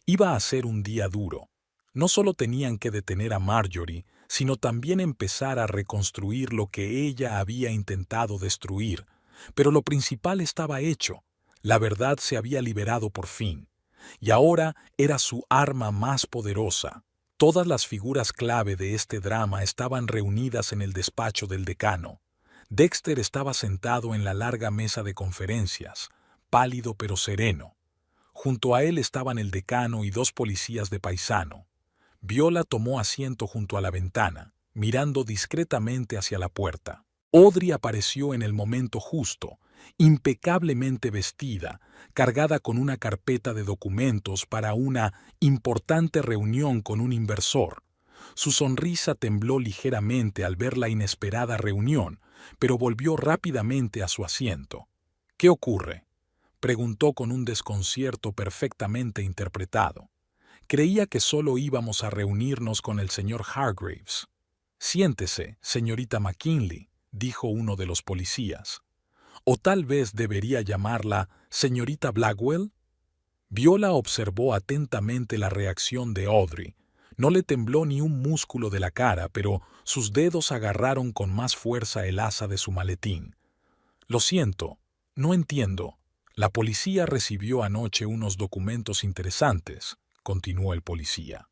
Speaker 1: Iba a ser un día duro. No solo tenían que detener a Marjorie, sino también empezar a reconstruir lo que ella había intentado destruir. Pero lo principal estaba hecho. La verdad se había liberado por fin. Y ahora era su arma más poderosa. Todas las figuras clave de este drama estaban reunidas en el despacho del decano. Dexter estaba sentado en la larga mesa de conferencias, pálido pero sereno. Junto a él estaban el decano y 2 policías de paisano. Viola tomó asiento junto a la ventana, mirando discretamente hacia la puerta. Audrey apareció en el momento justo, impecablemente vestida, cargada con una carpeta de documentos para una importante reunión con un inversor. Su sonrisa tembló ligeramente al ver la inesperada reunión, pero volvió rápidamente a su asiento. ¿Qué ocurre?, preguntó con un desconcierto perfectamente interpretado. Creía que solo íbamos a reunirnos con el señor Hargreaves. Siéntese, señorita McKinley, dijo uno de los policías. ¿O tal vez debería llamarla señorita Blackwell? Viola observó atentamente la reacción de Audrey. No le tembló ni un músculo de la cara, pero sus dedos agarraron con más fuerza el asa de su maletín. Lo siento, no entiendo. La policía recibió anoche unos documentos interesantes, continuó el policía.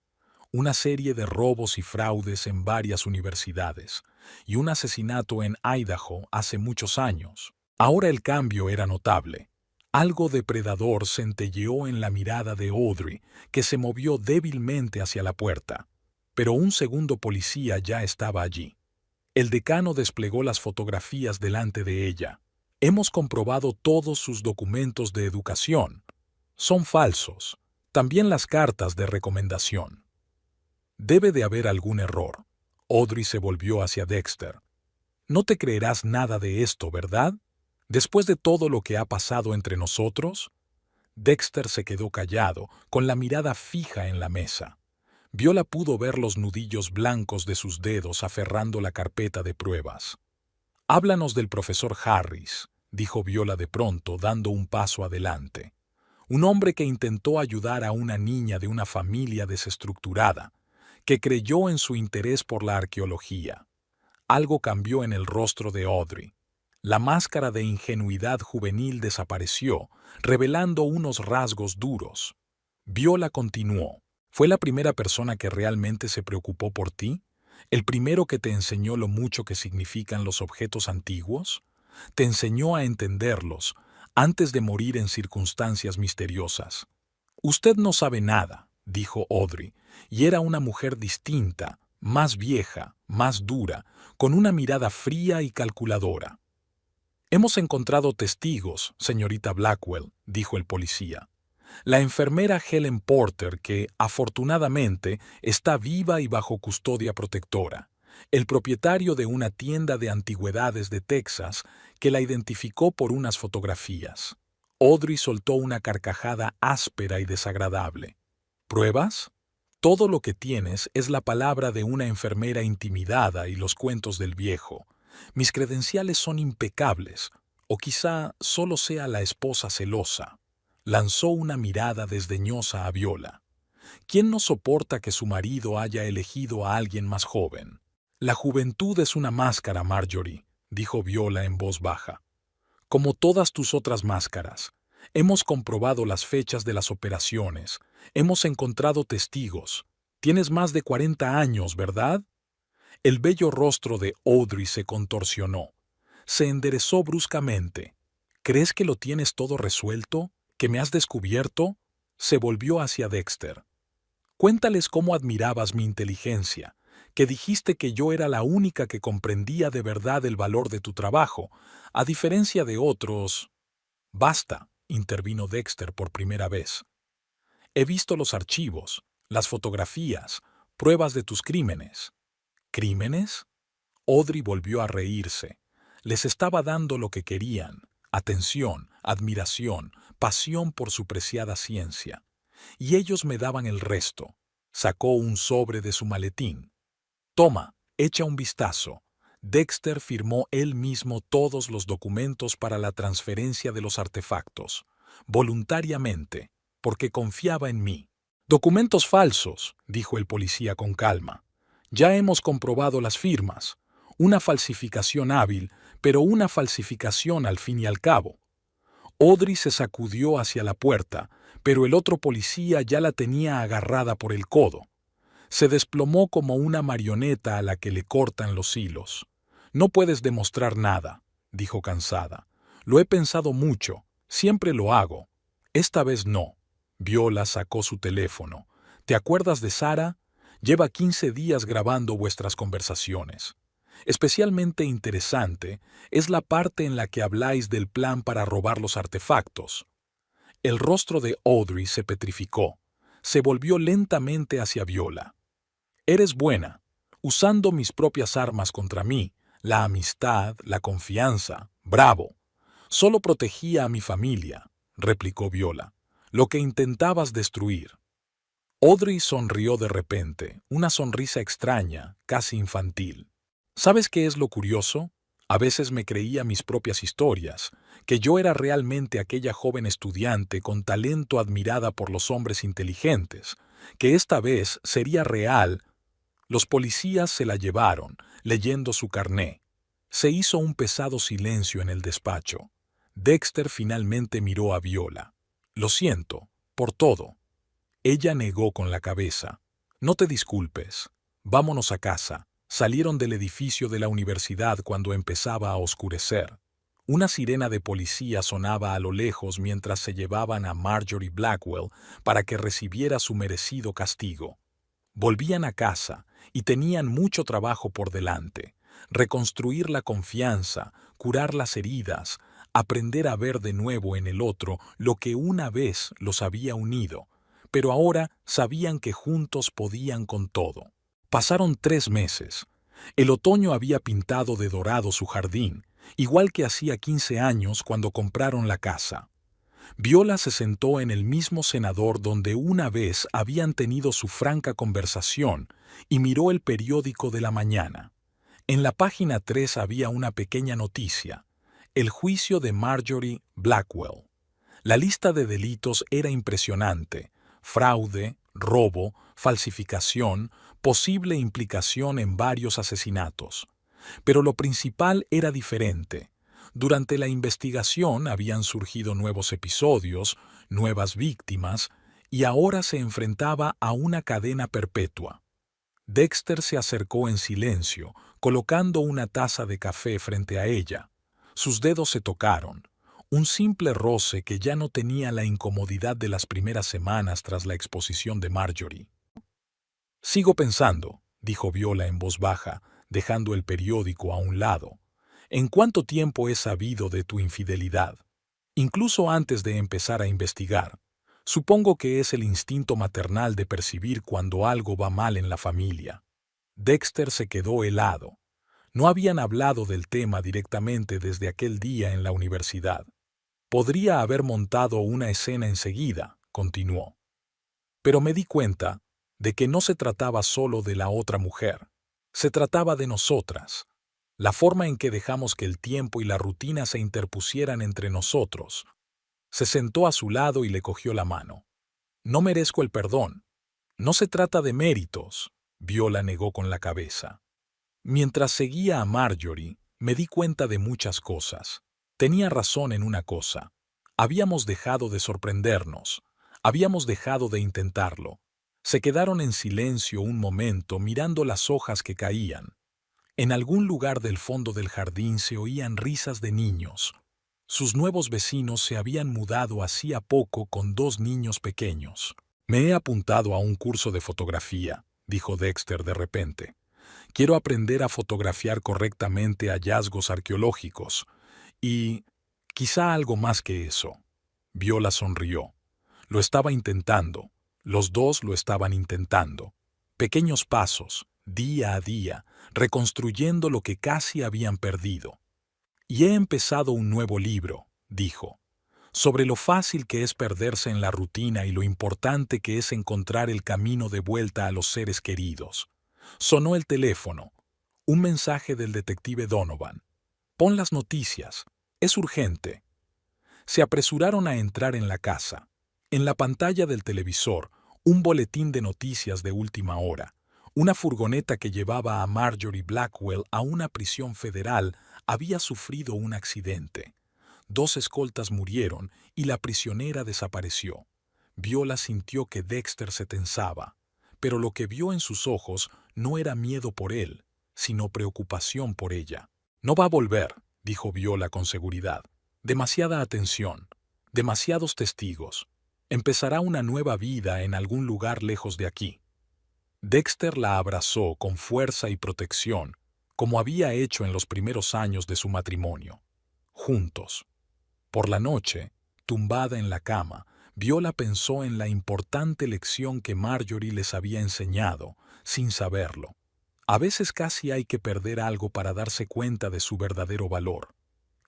Speaker 1: Una serie de robos y fraudes en varias universidades, y un asesinato en Idaho hace muchos años. Ahora el cambio era notable. Algo depredador centelleó en la mirada de Audrey, que se movió débilmente hacia la puerta. Pero un segundo policía ya estaba allí. El decano desplegó las fotografías delante de ella. Hemos comprobado todos sus documentos de educación. Son falsos. También las cartas de recomendación. Debe de haber algún error. Audrey se volvió hacia Dexter. No te creerás nada de esto, ¿verdad? Después de todo lo que ha pasado entre nosotros. Dexter se quedó callado, con la mirada fija en la mesa. Viola pudo ver los nudillos blancos de sus dedos aferrando la carpeta de pruebas. Háblanos del profesor Harris, dijo Viola de pronto, dando un paso adelante. Un hombre que intentó ayudar a una niña de una familia desestructurada, que creyó en su interés por la arqueología. Algo cambió en el rostro de Audrey. La máscara de ingenuidad juvenil desapareció, revelando unos rasgos duros. Viola continuó. ¿Fue la primera persona que realmente se preocupó por ti? ¿El primero que te enseñó lo mucho que significan los objetos antiguos? Te enseñó a entenderlos antes de morir en circunstancias misteriosas. Usted no sabe nada, dijo Audrey, y era una mujer distinta, más vieja, más dura, con una mirada fría y calculadora. Hemos encontrado testigos, señorita Blackwell, dijo el policía. La enfermera Helen Porter, que, afortunadamente, está viva y bajo custodia protectora. El propietario de una tienda de antigüedades de Texas, que la identificó por unas fotografías. Audrey soltó una carcajada áspera y desagradable. ¿Pruebas? Todo lo que tienes es la palabra de una enfermera intimidada y los cuentos del viejo. Mis credenciales son impecables, o quizá solo sea la esposa celosa. Lanzó una mirada desdeñosa a Viola. ¿Quién no soporta que su marido haya elegido a alguien más joven? La juventud es una máscara, Marjorie, dijo Viola en voz baja. Como todas tus otras máscaras. Hemos comprobado las fechas de las operaciones. Hemos encontrado testigos. Tienes más de 40 años, ¿verdad? El bello rostro de Audrey se contorsionó. Se enderezó bruscamente. ¿Crees que lo tienes todo resuelto? ¿Que me has descubierto? Se volvió hacia Dexter. Cuéntales cómo admirabas mi inteligencia, que dijiste que yo era la única que comprendía de verdad el valor de tu trabajo, a diferencia de otros. Basta, intervino Dexter por primera vez. He visto los archivos, las fotografías, pruebas de tus crímenes. ¿Crímenes? Audrey volvió a reírse. Les estaba dando lo que querían: atención, admiración, pasión por su preciada ciencia. Y ellos me daban el resto. Sacó un sobre de su maletín. Toma, echa un vistazo. Dexter firmó él mismo todos los documentos para la transferencia de los artefactos, voluntariamente, porque confiaba en mí. Documentos falsos, dijo el policía con calma. Ya hemos comprobado las firmas. Una falsificación hábil, pero una falsificación al fin y al cabo. Audrey se sacudió hacia la puerta, pero el otro policía ya la tenía agarrada por el codo. Se desplomó como una marioneta a la que le cortan los hilos. No puedes demostrar nada, dijo cansada. Lo he pensado mucho, siempre lo hago. Esta vez no. Viola sacó su teléfono. ¿Te acuerdas de Sara? Lleva 15 días grabando vuestras conversaciones. Especialmente interesante es la parte en la que habláis del plan para robar los artefactos. El rostro de Audrey se petrificó. Se volvió lentamente hacia Viola. Eres buena, usando mis propias armas contra mí, la amistad, la confianza. Bravo. Solo protegía a mi familia, replicó Viola. Lo que intentabas destruir. Audrey sonrió de repente, una sonrisa extraña, casi infantil. ¿Sabes qué es lo curioso? A veces me creía mis propias historias, que yo era realmente aquella joven estudiante con talento admirada por los hombres inteligentes, que esta vez sería real. Los policías se la llevaron, leyendo su carné. Se hizo un pesado silencio en el despacho. Dexter finalmente miró a Viola. Lo siento, por todo. Ella negó con la cabeza. No te disculpes. Vámonos a casa. Salieron del edificio de la universidad cuando empezaba a oscurecer. Una sirena de policía sonaba a lo lejos mientras se llevaban a Marjorie Blackwell para que recibiera su merecido castigo. Volvían a casa y tenían mucho trabajo por delante. Reconstruir la confianza, curar las heridas, aprender a ver de nuevo en el otro lo que una vez los había unido, pero ahora sabían que juntos podían con todo. Pasaron 3 meses. El otoño había pintado de dorado su jardín, igual que hacía 15 años cuando compraron la casa. Viola se sentó en el mismo cenador donde una vez habían tenido su franca conversación y miró el periódico de la mañana. En la página 3 había una pequeña noticia: el juicio de Marjorie Blackwell. La lista de delitos era impresionante: fraude, robo, falsificación, posible implicación en varios asesinatos. Pero lo principal era diferente. Durante la investigación habían surgido nuevos episodios, nuevas víctimas, y ahora se enfrentaba a una cadena perpetua. Dexter se acercó en silencio, colocando una taza de café frente a ella. Sus dedos se tocaron. Un simple roce que ya no tenía la incomodidad de las primeras semanas tras la exposición de Marjorie. Sigo pensando, dijo Viola en voz baja, dejando el periódico a un lado. ¿En cuánto tiempo he sabido de tu infidelidad? Incluso antes de empezar a investigar. Supongo que es el instinto maternal de percibir cuando algo va mal en la familia. Dexter se quedó helado. No habían hablado del tema directamente desde aquel día en la universidad. Podría haber montado una escena enseguida, continuó. Pero me di cuenta de que no se trataba solo de la otra mujer. Se trataba de nosotras. La forma en que dejamos que el tiempo y la rutina se interpusieran entre nosotros. Se sentó a su lado y le cogió la mano. No merezco el perdón. No se trata de méritos, Viola negó con la cabeza. Mientras seguía a Marjorie, me di cuenta de muchas cosas. Tenía razón en una cosa. Habíamos dejado de sorprendernos. Habíamos dejado de intentarlo. Se quedaron en silencio un momento mirando las hojas que caían. En algún lugar del fondo del jardín se oían risas de niños. Sus nuevos vecinos se habían mudado hacía poco con 2 niños pequeños. Me he apuntado a un curso de fotografía, dijo Dexter de repente. Quiero aprender a fotografiar correctamente hallazgos arqueológicos. Y quizá algo más que eso. Viola sonrió. Lo estaba intentando. Los dos lo estaban intentando. Pequeños pasos, día a día, reconstruyendo lo que casi habían perdido. Y he empezado un nuevo libro, dijo, sobre lo fácil que es perderse en la rutina y lo importante que es encontrar el camino de vuelta a los seres queridos. Sonó el teléfono. Un mensaje del detective Donovan. Pon las noticias. Es urgente. Se apresuraron a entrar en la casa. En la pantalla del televisor, un boletín de noticias de última hora. Una furgoneta que llevaba a Marjorie Blackwell a una prisión federal había sufrido un accidente. 2 escoltas murieron y la prisionera desapareció. Viola sintió que Dexter se tensaba, pero lo que vio en sus ojos no era miedo por él, sino preocupación por ella. No va a volver, dijo Viola con seguridad. Demasiada atención, demasiados testigos. Empezará una nueva vida en algún lugar lejos de aquí. Dexter la abrazó con fuerza y protección. como había hecho en los primeros años de su matrimonio. Juntos. Por la noche, tumbada en la cama, Viola pensó en la importante lección que Marjorie les había enseñado, sin saberlo. A veces casi hay que perder algo para darse cuenta de su verdadero valor.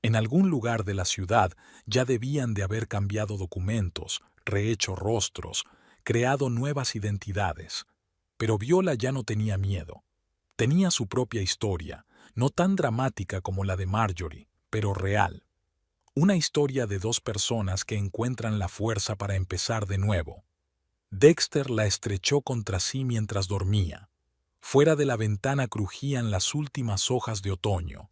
Speaker 1: En algún lugar de la ciudad ya debían de haber cambiado documentos, rehecho rostros, creado nuevas identidades. Pero Viola ya no tenía miedo. Tenía su propia historia, no tan dramática como la de Marjorie, pero real. Una historia de dos personas que encuentran la fuerza para empezar de nuevo. Dexter la estrechó contra sí mientras dormía. Fuera de la ventana crujían las últimas hojas de otoño.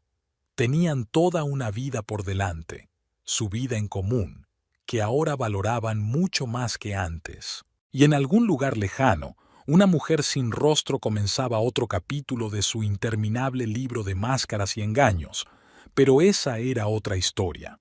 Speaker 1: Tenían toda una vida por delante, su vida en común, que ahora valoraban mucho más que antes. Y en algún lugar lejano, una mujer sin rostro comenzaba otro capítulo de su interminable libro de máscaras y engaños, pero esa era otra historia.